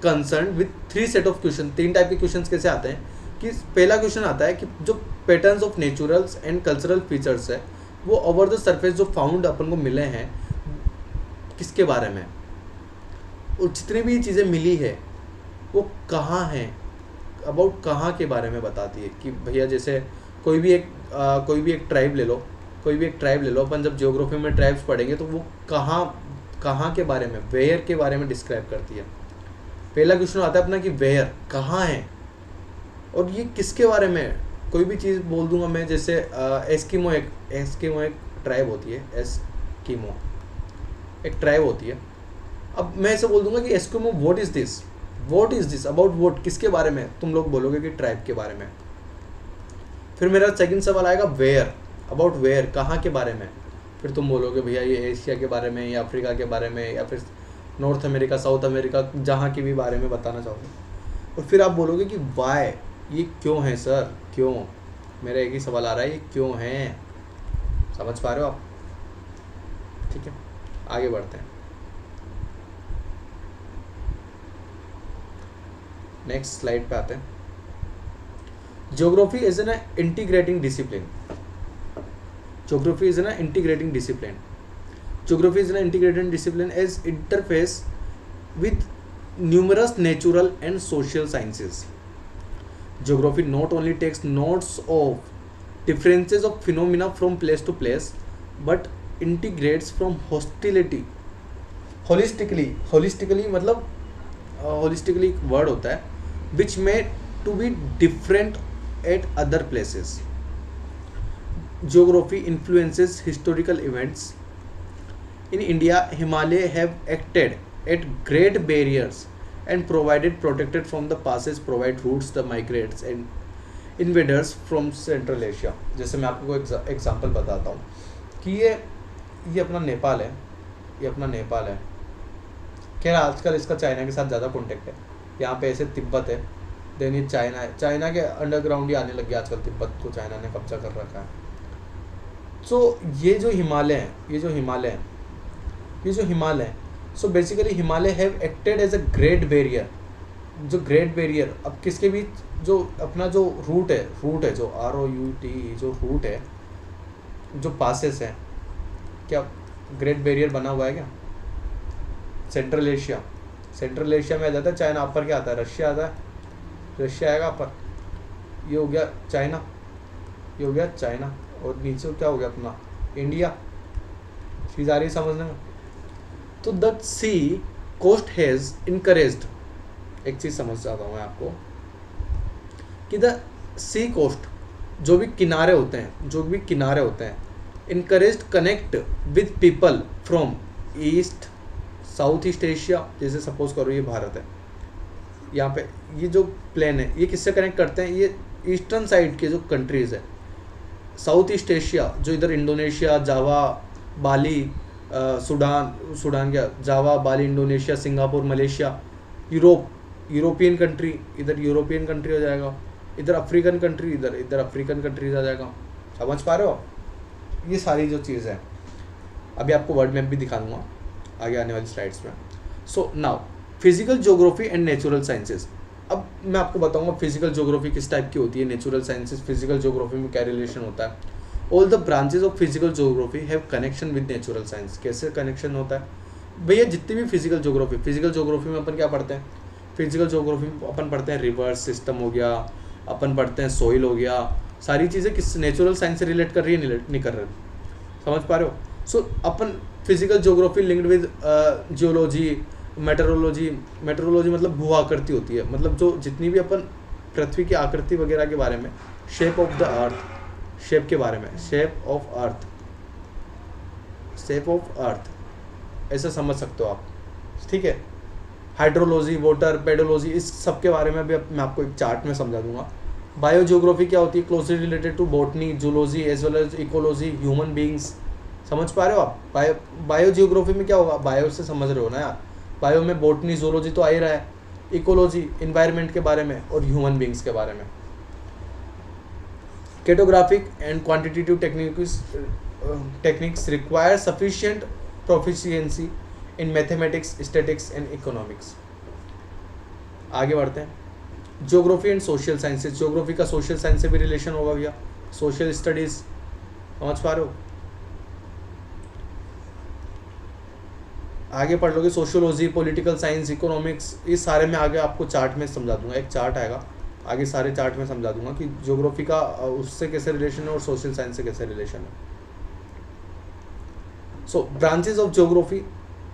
[SPEAKER 1] concern with 3 set of question. 3 type के क्वेश्चंस कैसे आते हैं कि पहला क्वेश्चन आता है कि जो patterns of naturals and cultural features है वो ओवर द सरफेस जो फाउंड अपन को मिले हैं, किसके बारे में, और जितनी भी चीज़ें मिली है वो कहाँ हैं, अबाउट कहाँ के बारे में बताती है। कि भैया जैसे कोई भी एक ट्राइब ले लो, कोई भी एक ट्राइब ले लो, अपन जब ज्योग्राफी में ट्राइब्स पढ़ेंगे तो वो कहाँ के बारे में, वेयर के बारे में डिस्क्राइब करती है। पहला क्वेश्चन आता है अपना कि वेयर, कहाँ है, और ये किसके बारे में। कोई भी चीज़ बोल दूंगा मैं, जैसे एस्किमो एक ट्राइब होती है, एस्किमो एक ट्राइब होती है। अब मैं ऐसे बोल दूंगा कि Eskimo what is this, about what, किसके बारे में, तुम लोग बोलोगे कि ट्राइब के बारे में। फिर मेरा सेकंड सवाल आएगा वेयर, अबाउट वेयर, कहाँ के बारे में। फिर तुम बोलोगे भैया ये एशिया के बारे में, या अफ्रीका के बारे में, या फिर नॉर्थ अमेरिका, साउथ अमेरिका, जहाँ के भी बारे में बताना चाहोगे। और फिर आप बोलोगे कि वाई, ये क्यों है सर, क्यों। मेरा एक ही सवाल आ रहा है, ये क्यों है। समझ पा रहे हो आप? ठीक है, आगे बढ़ते हैं। नेक्स्ट स्लाइड पे आते हैं। Geography is an integrating discipline. Geography is an integrating discipline. Geography is an integrating discipline as interface with numerous natural and social sciences. Geography not only takes notes of differences of phenomena from place to place, but integrates from holistically मतलब holistically एक word होता है, which may to be different at other places. Geography influences historical events. In India, Himalaya have acted at great barriers and provided protected from the passes, provide routes the migrants and invaders from Central Asia. जैसे मैं आपको example बताता हूँ कि ये अपना नेपाल है, ये अपना नेपाल है। खैर आजकल इसका चाइना के साथ ज़्यादा कॉन्टेक्ट है। यहाँ पे ऐसे तिब्बत है, देन ये चाइना है, चाइना के अंडरग्राउंड ही आने लग गया आजकल, तिब्बत को चाइना ने कब्जा कर रखा है। सो ये जो हिमालय हैं, so basically Himalaya have acted as a great barrier. जो ग्रेट बैरियर अब किसके बीच, जो अपना जो रूट है जो ROUT जो रूट है, जो पासेस हैं, क्या ग्रेट बैरियर बना हुआ है क्या? सेंट्रल एशिया में आ जाता है चाइना, अपर क्या आता है, रशिया आता है, रशिया आएगा अपर, ये हो गया चाइना, और नीचे क्या हो गया अपना इंडिया। चीज़ आ रही है समझने में? तो the sea coast has encouraged, एक चीज़ समझ जाता हूँ मैं आपको कि द सी कोस्ट, जो भी किनारे होते हैं encouraged connect with people from east south east Asia. जैसे सपोज करो ये भारत है, यहाँ पे ये जो प्लेन है ये किससे कनेक्ट करते हैं, ये ईस्टर्न साइड के जो कंट्रीज़ है, साउथ ईस्ट एशिया जो इधर इंडोनेशिया, जावा, बाली, सूडान क्या, Java, Bali, Indonesia, Singapore, Malaysia, European country, इधर यूरोपियन कंट्री हो जाएगा, इधर अफ्रीकन कंट्री, इधर अफ्रीकन कंट्रीज आ जाएगा। समझ पा रहे हो? ये सारी जो चीज़ है, अभी आपको वर्ड मैप भी दिखा दूंगा आगे आने वाली स्लाइड्स में। So now physical geography and natural sciences. अब मैं आपको बताऊंगा फिजिकल ज्योग्राफी किस टाइप की होती है, नेचुरल साइंसेज फिजिकल ज्योग्राफी में क्या रिलेशन होता है। All the branches of physical geography have connection with natural science. कैसे कनेक्शन होता है भैया, जितनी भी फिजिकल ज्योग्राफी में अपन क्या पढ़ते हैं, फिजिकल ज्योग्राफी में अपन पढ़ते हैं रिवर्स सिस्टम हो गया, अपन पढ़ते हैं सोइल हो गया, सारी चीज़ें किस नेचुरल साइंस से रिलेट कर रही है नहीं कर रहे, समझ पा रहे हो। सो अपन physical geography linked with geology, meteorology मतलब भू आकृति होती है, मतलब जो जितनी भी अपन पृथ्वी की आकृति वगैरह के बारे में, shape of the earth, shape के बारे में, शेप ऑफ अर्थ ऐसा समझ सकते हो आप, ठीक है। हाइड्रोलॉजी, वाटर, पेडोलॉजी, इस सब के बारे में भी मैं आपको एक चार्ट में समझा दूंगा। बायोजियोग्राफी क्या होती है, closely related to botany, zoology as well as ecology, human beings, समझ पा रहे हो आप। बायोजियोग्राफी में क्या होगा, बायो से समझ रहे हो ना यार, बायो में बॉटनी जूलॉजी तो आ ही रहा है, इकोलॉजी इन्वायरमेंट के बारे में, और ह्यूमन बींग्स के बारे में। Cartographic and quantitative techniques require sufficient proficiency in mathematics, statics and economics. आगे बढ़ते हैं। Geography and social sciences, geography का सोशल साइंस से भी रिलेशन होगा भैया, सोशल स्टडीज, समझ पा रहे हो। आगे पढ़ लोगे सोशियोलॉजी, पॉलिटिकल साइंस, इकोनॉमिक्स, इस सारे में आगे आपको चार्ट में समझा दूंगा, एक चार्ट आएगा आगे, सारे चार्ट में समझा दूंगा कि ज्योग्राफी का उससे कैसे रिलेशन है और सोशल साइंस से कैसे रिलेशन है। So branches of geography,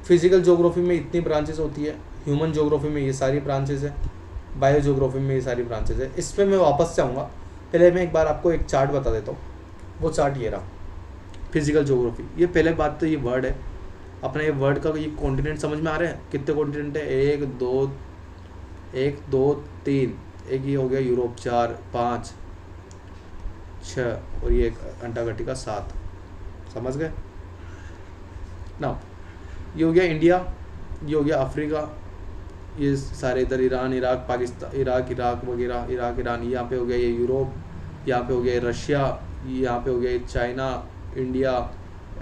[SPEAKER 1] physical geography में इतनी ब्रांचेज होती है, ह्यूमन ज्योग्राफी में ये सारी ब्रांचेज है, बायो ज्योग्राफी में ये सारी ब्रांचेज है। इसमें मैं वापस से आऊँगा, पहले मैं एक बार आपको एक चार्ट बता देता हूँ। वो चार्ट ये रहा, फिजिकल ज्योग्राफी। ये पहले बात तो ये वर्ड है अपना, ये वर्ड का ये कॉन्टिनेंट समझ में आ रहे हैं, कितने कॉन्टिनेंट है, 1 2 3, एक ये हो गया यूरोप, 4 5 6 और ये एक अंटार्कटिका 7, समझ गए ना। ये हो गया इंडिया, ये हो गया अफ्रीका, ये सारे इधर ईरान, इराक, पाकिस्तान, इराक वगैरह, इराक ईरान, यहाँ पे हो गया ये यूरोप, यहाँ पे हो गया रशिया, यहाँ पे हो गया चाइना, इंडिया,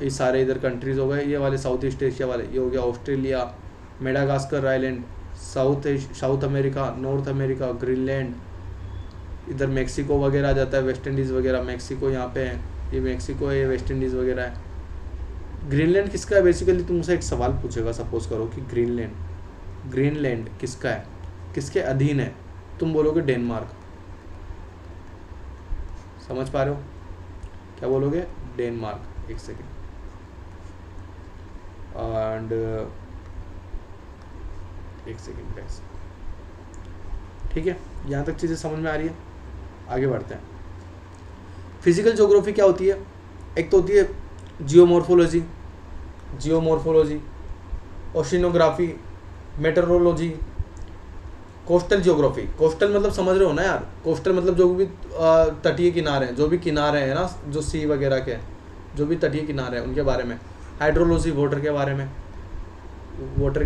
[SPEAKER 1] ये सारे इधर कंट्रीज़ हो गए, ये वाले साउथ ईस्ट एशिया वाले, ये हो गया Australia, Madagascar island, south America, north America, Greenland, इधर मेक्सिको वगैरह आ जाता है, वेस्ट इंडीज़ वगैरह, मेक्सिको यहाँ पे है, ये मेक्सिको है, ये वेस्ट इंडीज़ वगैरह है। ग्रीनलैंड किसका है, बेसिकली तुमसे एक सवाल पूछेगा, सपोज करो कि ग्रीनलैंड किसका है, किसके अधीन है, तुम बोलोगे डेनमार्क, समझ पा रहे हो, क्या बोलोगे, डेनमार्क। एक सेकेंड, एंड एक सेकेंड गाइस, ठीक है, यहाँ तक चीज़ें समझ में आ रही है। आगे बढ़ते हैं। फिजिकल ज्योग्राफी क्या होती है, एक तो होती है geomorphology, oceanography, meteorology, coastal geography. Coastal मतलब समझ रहे हो ना यार, कोस्टल मतलब जो भी तटीय किनारे हैं, जो भी किनारे हैं ना, जो सी वगैरह के, जो भी तटीय किनारे हैं उनके बारे में। हाइड्रोलॉजी, वाटर के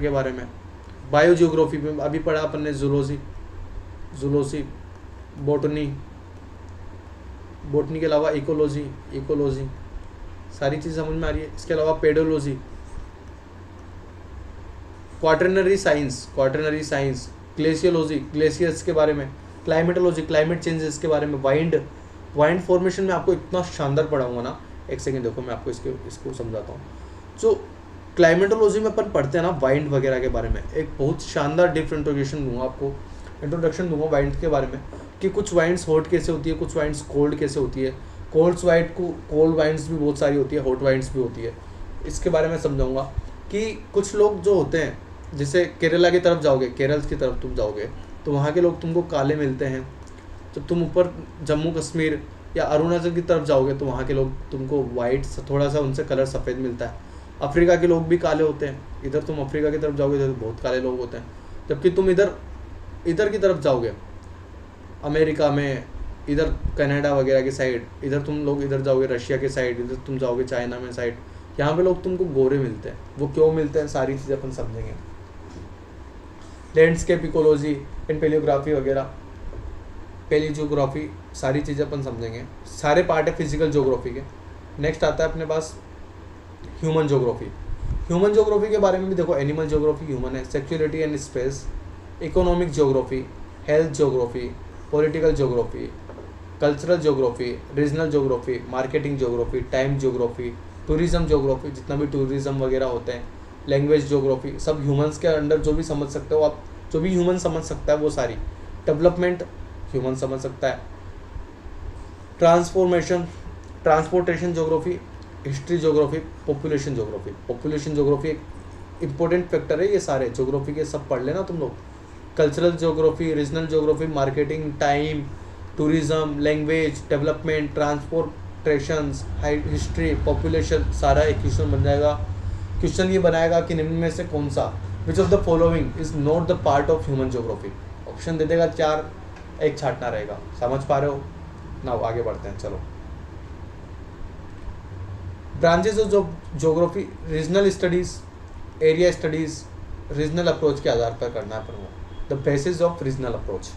[SPEAKER 1] बारे में। बायो ज्योग्राफी में अभी पढ़ा अपन ने, जूलॉजी, बॉटनी के अलावा इकोलॉजी, सारी चीज़ समझ में आ रही है। इसके अलावा pedology, quaternary science, glaciology, glaciers के बारे में, क्लाइमेटोलॉजी, क्लाइमेट चेंजेस के बारे में, वाइंड फॉर्मेशन में आपको इतना शानदार पढ़ाऊंगा ना, एक सेकेंड देखो मैं आपको इसको समझाता हूँ। जो क्लाइमेटोलॉजी में अपन पढ़ते हैं ना वाइंड वगैरह के बारे में, एक बहुत शानदार डिफ इंट्रोडक्शन दूंगा वाइंड के बारे में, कि कुछ वाइंड्स हॉट कैसे होती है, कुछ वाइंड्स कोल्ड कैसे होती है, कोल्ड वाइंड्स भी बहुत सारी होती है, हॉट वाइंड्स भी होती है। इसके बारे में समझाऊंगा कि कुछ लोग जो होते हैं, जैसे केरल की तरफ तुम जाओगे तो वहाँ के लोग तुमको काले मिलते हैं। जब तुम ऊपर जम्मू कश्मीर या अरुणाचल की तरफ जाओगे तो वहाँ के लोग तुमको वाइट, थोड़ा सा उनसे कलर सफ़ेद मिलता है। अफ्रीका के लोग भी काले होते हैं, इधर तुम अफ्रीका की तरफ जाओगे तो बहुत काले लोग होते हैं। जबकि तुम इधर की तरफ जाओगे अमेरिका में, इधर कनाडा वगैरह की साइड, इधर तुम लोग इधर जाओगे रशिया के साइड, इधर तुम जाओगे चाइना में साइड, यहाँ पे लोग तुमको गोरे मिलते हैं। वो क्यों मिलते हैं, सारी चीज़ें अपन समझेंगे। लैंडस्केप इकोलॉजी एंड पेलियोग्राफी वगैरह, पेलियोग्राफी, सारी चीज़ें अपन समझेंगे। सारे पार्ट है फिजिकल ज्योग्राफी के। नेक्स्ट आता है अपने पास ह्यूमन ज्योग्राफी के बारे में भी देखो, एनिमल ज्योग्राफी ह्यूमन है, sexuality and space, economic geography, health geography, political geography, cultural geography, regional geography, marketing geography, time geography, tourism geography, जितना भी टूरिज्म वगैरह होते हैं, लैंग्वेज ज्योग्राफी, सब ह्यूमंस के अंडर जो भी समझ सकते हो आप, जो भी ह्यूमन समझ सकता है वो सारी, डेवलपमेंट ह्यूमन समझ सकता है, transformation, transportation geography, history geography, population geography एक इंपॉर्टेंट फैक्टर है। ये सारे ज्योग्राफी के सब पढ़ लेना तुम लोग। Cultural geography, regional geography, marketing, time, tourism, language, development, transportation, history, population, सारा एक क्वेश्चन बन जाएगा। क्वेश्चन ये बनाएगा कि निम्न में से कौन सा, which of the following is not the part of human geography. Option दे देगा 4, एक छाटना रहेगा। समझ पा रहे हो ना? आगे बढ़ते हैं, चलो। Branches of geography, regional studies, area studies, regional approach के आधार पर करना है अपन को। The basis of regional approach,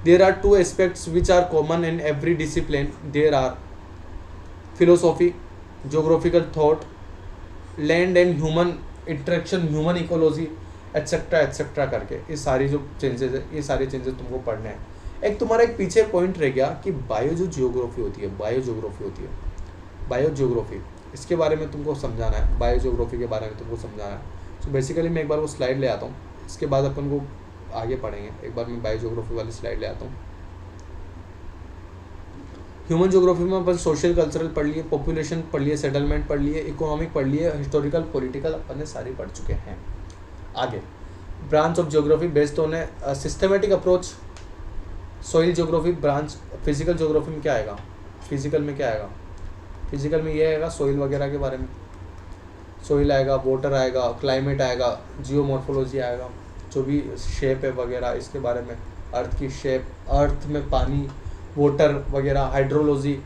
[SPEAKER 1] there are 2 aspects which are common in every discipline, there are philosophy, geographical thought, land and human interaction, human ecology, etcetera करके ये सारी जो चेंजेस है, ये सारे चेंजेस तुमको पढ़ने हैं। एक तुम्हारा एक पीछे पॉइंट रह गया कि बायो ज्योग्राफी होती है, बायो ज्योग्राफी, इसके बारे में तुमको समझाना है, बायो ज्योग्राफी के बारे में तुमको समझाना है। तो बेसिकली मैं एक बार वो स्लाइड ले आता हूँ, इसके बाद अपन को आगे पढ़ेंगे। एक बार मैं बायो ज्योग्राफी वाली स्लाइड ले आता हूँ। ह्यूमन ज्योग्राफी में अपन सोशल कल्चरल पढ़ लिए, पॉपुलेशन पढ़ लिए, सेटलमेंट पढ़ लिए, इकोनॉमिक पढ़ लिए, हिस्टोरिकल पॉलिटिकल अपन ने सारी पढ़ चुके हैं। आगे branch of geography based on a systematic approach, soil geography branch. Physical geography में क्या आएगा, फिजिकल में क्या आएगा, फिजिकल में ये आएगा सॉइल वगैरह के बारे में, सॉइल आएगा, वाटर आएगा, क्लाइमेट आएगा, जियोमॉर्फोलॉजी आएगा, जो भी शेप है वगैरह इसके बारे में, अर्थ की शेप, अर्थ में पानी, वाटर वगैरह, हाइड्रोलॉजी,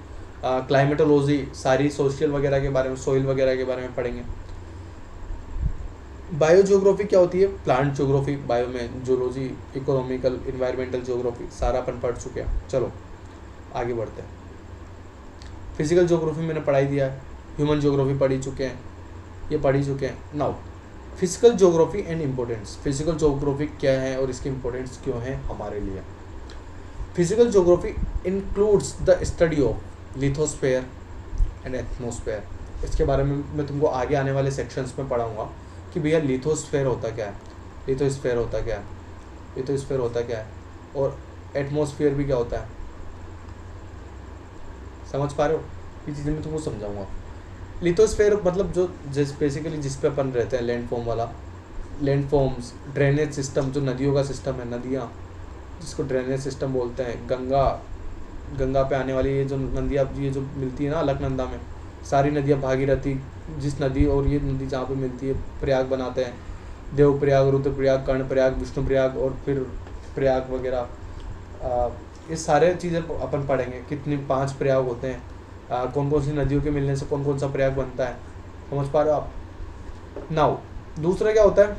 [SPEAKER 1] क्लाइमेटोलॉजी, सारी सोशल वगैरह के बारे में, सॉइल वगैरह के बारे में पढ़ेंगे। बायो ज्योग्राफी क्या होती है, प्लांट ज्योग्राफी, बायो में जूलॉजी, इकोनॉमिकल, इन्वायरमेंटल ज्योग्राफी, सारा अपन पढ़ चुके हैं। चलो आगे बढ़ते हैं। फिजिकल ज्योग्राफी मैंने पढ़ाई दिया है, ह्यूमन ज्योग्राफी पढ़ी चुके हैं, ये पढ़ ही चुके हैं। Now physical geography and importance, physical geography क्या है और इसकी इम्पोर्टेंस क्यों है हमारे लिए। Physical geography includes the study of lithosphere and atmosphere. इसके बारे में मैं तुमको आगे आने वाले सेक्शंस में पढ़ाऊंगा कि भैया लिथोस्फेयर होता क्या है, लिथोस्फेयर होता क्या है, लिथोस्फेयर होता क्या है, और एटमॉस्फेयर भी क्या होता है। समझ पा रहे हो? ये चीज़ें मैं तुमको समझाऊंगा। लिथोस्फेयर मतलब जो बेसिकली जिस पे अपन रहते हैं, लैंडफॉर्म वाला, लैंडफॉर्म्स, ड्रेनेज सिस्टम, जो नदियों का सिस्टम है, नदियाँ जिसको ड्रेनेज सिस्टम बोलते हैं, गंगा पे आने वाली ये जो नदियाँ ये जो मिलती है ना अलकनंदा में, सारी नदियाँ, भागीरथी जिस नदी, और ये नदी जहाँ पे मिलती है प्रयाग बनाते हैं, देवप्रयाग, रुद्रप्रयाग, कर्णप्रयाग, विष्णुप्रयाग और फिर प्रयाग वगैरह, ये सारे चीज़ें अपन पढ़ेंगे। कितने 5 प्रयाग होते हैं, कौन कौन सी नदियों के मिलने से कौन कौन सा प्रयाग बनता है। समझ पा रहे हो आप? नाउ दूसरा क्या होता है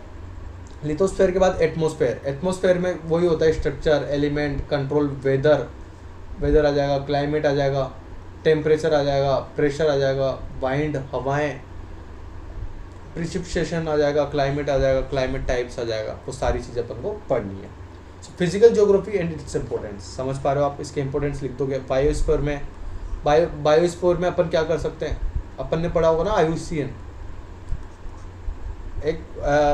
[SPEAKER 1] लिथोस्फेयर के बाद, एटमॉस्फेयर। एटमॉस्फेयर में वही होता है स्ट्रक्चर, एलिमेंट, कंट्रोल, वेदर आ जाएगा, क्लाइमेट आ जाएगा, टेम्परेचर आ जाएगा, प्रेशर आ जाएगा, वाइंड हवाएं, प्रिसिपिटेशन आ जाएगा, क्लाइमेट आ जाएगा, क्लाइमेट टाइप्स आ जाएगा। वो सारी चीज़ें अपन को पढ़नी है। Physical geography and its importance, समझ पा रहे हो आप? इसके इंपॉर्टेंस लिख दोगे। बायोस्फीयर में, बायोस्फीयर में अपन क्या कर सकते हैं, अपन ने पढ़ा होगा ना IUCN, एक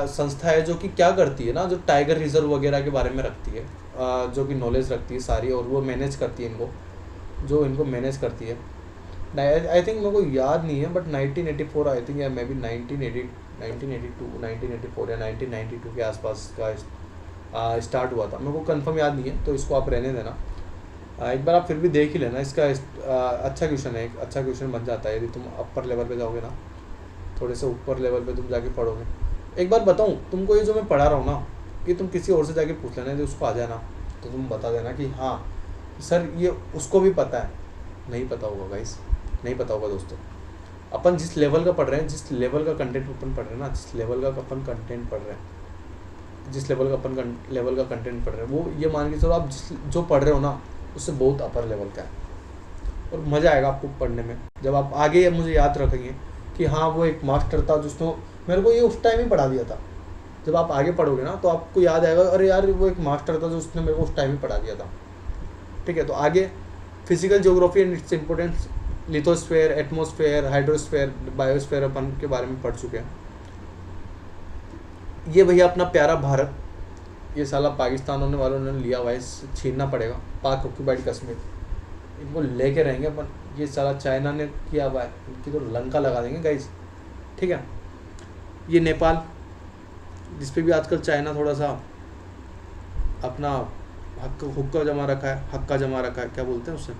[SPEAKER 1] संस्था है जो कि क्या करती है ना, जो टाइगर रिजर्व वगैरह के बारे में रखती है, जो कि नॉलेज रखती है सारी, और वो मैनेज करती है इनको, जो इनको मैनेज करती है। आई थिंक मेरे को याद नहीं है, बट 1984 आई थिंक, या मे बी 1982 1984 या 1992 के आसपास का स्टार्ट हुआ था। मेरे को कंफर्म याद नहीं है, तो इसको आप रहने देना। एक बार आप फिर भी देख ही लेना। इसका अच्छा क्वेश्चन है, एक अच्छा क्वेश्चन बन जाता है यदि तुम अपर लेवल पे जाओगे ना, थोड़े से ऊपर लेवल पे तुम जाके पढ़ोगे। एक बार बताऊँ तुमको, ये जो मैं पढ़ा रहा हूँ ना, ये तुम किसी और से जाके पूछ लेना, यदि उसको आ जाए ना तो तुम बता देना कि हाँ सर ये उसको भी पता है। नहीं पता होगा गाइस, नहीं पता होगा दोस्तों। अपन जिस लेवल का पढ़ रहे हैं, जिस लेवल का कंटेंट अपन पढ़ रहे हैं ना, जिस लेवल का अपन कंटेंट पढ़ रहे हैं, जिस लेवल का अपन लेवल का कंटेंट पढ़ रहे हैं, वो ये मान के चलो आप जो पढ़ रहे हो ना, उससे बहुत अपर लेवल का है, और मज़ा आएगा आपको पढ़ने में। जब आप आगे मुझे याद रखेंगे कि हाँ वो एक मास्टर था जिसने मेरे को ये उस टाइम ही पढ़ा दिया था, जब आप आगे पढ़ोगे ना तो आपको याद आएगा, अरे यार वो एक मास्टर था जो उसने मेरे को उस टाइम ही पढ़ा दिया था। ठीक है, तो आगे physical geography and its importance, lithosphere, atmosphere, hydrosphere, biosphere अपन के बारे में पढ़ चुके हैं। ये भैया अपना प्यारा भारत, ये साला पाकिस्तान होने वालों ने लिया हुआ है, छीनना पड़ेगा। पाक ऑक्यूपाइड कश्मीर, इनको लेके रहेंगे अपन। ये साला चाइना ने किया हुआ है, इनकी तो लंका लगा देंगे गाइस। ठीक है, ये नेपाल, जिसपे भी आजकल चाइना थोड़ा सा अपना हुक्का जमा रखा है, हक्का जमा रखा है, क्या बोलते हैं उससे,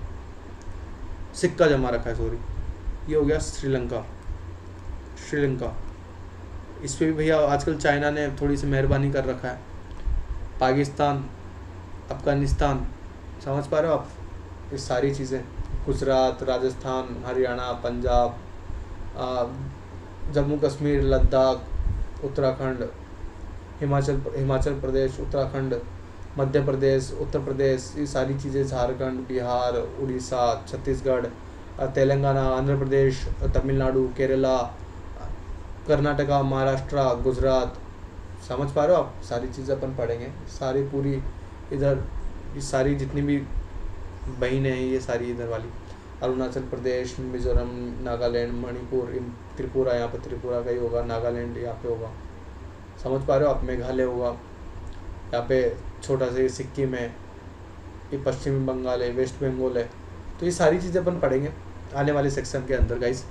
[SPEAKER 1] सिक्का जमा रखा है, सॉरी। ये हो गया श्रीलंका। इस पर भी भैया आजकल चाइना ने थोड़ी सी मेहरबानी कर रखा है। पाकिस्तान, अफगानिस्तान, समझ पा रहे हो आप, ये सारी चीज़ें, गुजरात, राजस्थान, हरियाणा, पंजाब, जम्मू कश्मीर, लद्दाख, उत्तराखंड, हिमाचल प्रदेश, उत्तराखंड, मध्य प्रदेश, उत्तर प्रदेश, ये सारी चीज़ें, झारखंड, बिहार, उड़ीसा, छत्तीसगढ़, तेलंगाना, आंध्र प्रदेश, तमिलनाडु, केरला, कर्नाटका, महाराष्ट्र, गुजरात, समझ पा रहे हो आप, सारी चीज़ें अपन पढ़ेंगे। सारी पूरी इधर, ये सारी जितनी भी बहनें हैं ये सारी इधर वाली, अरुणाचल प्रदेश, मिजोरम, नागालैंड, मणिपुर, त्रिपुरा, यहाँ पे त्रिपुरा का ही होगा, नागालैंड यहाँ पे होगा, समझ पा रहे हो आप, मेघालय होगा, यहाँ पे छोटा सा ये सिक्किम है, ये पश्चिमी बंगाल है, वेस्ट बंगाल है। तो ये सारी चीज़ें अपन पढ़ेंगे आने वाले सेक्शन के अंदर गाइस।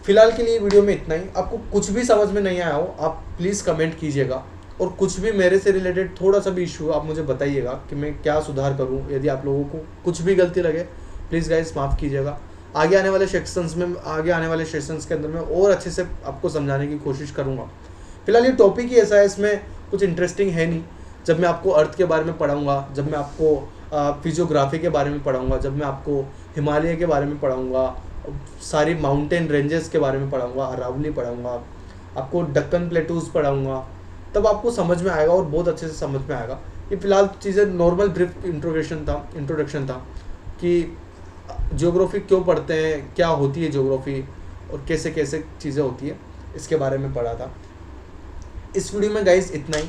[SPEAKER 1] फिलहाल के लिए वीडियो में इतना ही। आपको कुछ भी समझ में नहीं आया हो आप प्लीज़ कमेंट कीजिएगा, और कुछ भी मेरे से रिलेटेड थोड़ा सा भी इशू आप मुझे बताइएगा कि मैं क्या सुधार करूं। यदि आप लोगों को कुछ भी गलती लगे प्लीज़ गाइस माफ़ कीजिएगा। आगे आने वाले सेशंस के अंदर मैं और अच्छे से आपको समझाने की कोशिश करूँगा। फिलहाल ये टॉपिक ही ऐसा है, इसमें कुछ इंटरेस्टिंग है नहीं। जब मैं आपको अर्थ के बारे में पढ़ाऊँगा, जब मैं आपको फिजियोग्राफी के बारे में पढ़ाऊँगा, जब मैं आपको हिमालय के बारे में पढ़ाऊँगा, सारी माउंटेन रेंजेस के बारे में पढ़ाऊँगा, अरावली पढ़ाऊँगा, आपको डक्कन प्लेटूज पढ़ाऊँगा, तब आपको समझ में आएगा और बहुत अच्छे से समझ में आएगा। ये फिलहाल चीज़ें नॉर्मल ब्रीफ इंट्रोडक्शन था कि ज्योग्राफी क्यों पढ़ते हैं, क्या होती है ज्योग्राफी और कैसे कैसे चीज़ें होती है, इसके बारे में पढ़ा था। इस वीडियो में गाइस इतना ही।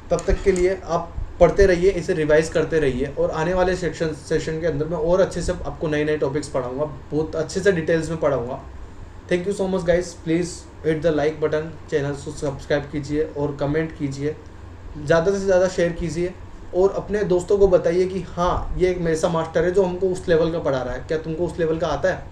[SPEAKER 1] तब तक के लिए आप पढ़ते रहिए, इसे रिवाइज करते रहिए, और आने वाले सेशन के अंदर मैं और अच्छे से आपको नए नए टॉपिक्स पढ़ाऊँगा, बहुत अच्छे से डिटेल्स में पढ़ाऊँगा। Thank you so much guys. Please hit the like button, channel को सब्सक्राइब कीजिए और कमेंट कीजिए, ज़्यादा से ज़्यादा शेयर कीजिए, और अपने दोस्तों को बताइए कि हाँ ये एक ऐसा मास्टर है जो हमको उस लेवल का पढ़ा रहा है, क्या तुमको उस लेवल का आता है?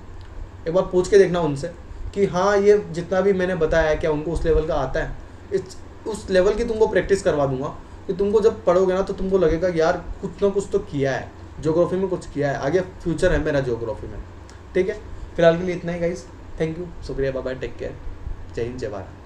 [SPEAKER 1] एक बार पूछ के देखना उनसे कि हाँ ये जितना भी मैंने बताया है क्या उनको उस लेवल का आता है। उस लेवल की तुमको प्रैक्टिस करवा दूंगा कि तुमको जब पढ़ोगे ना तो तुमको लगेगा यार कुछ ना कुछ तो किया है, ज्योग्राफी में कुछ किया है, आगे फ्यूचर है मेरा ज्योग्राफी में। ठीक है, फिलहाल के लिए इतना ही गाइस। थैंक यू, शुक्रिया, बाय बाय, टेक केयर, जय हिंद, जय भारत।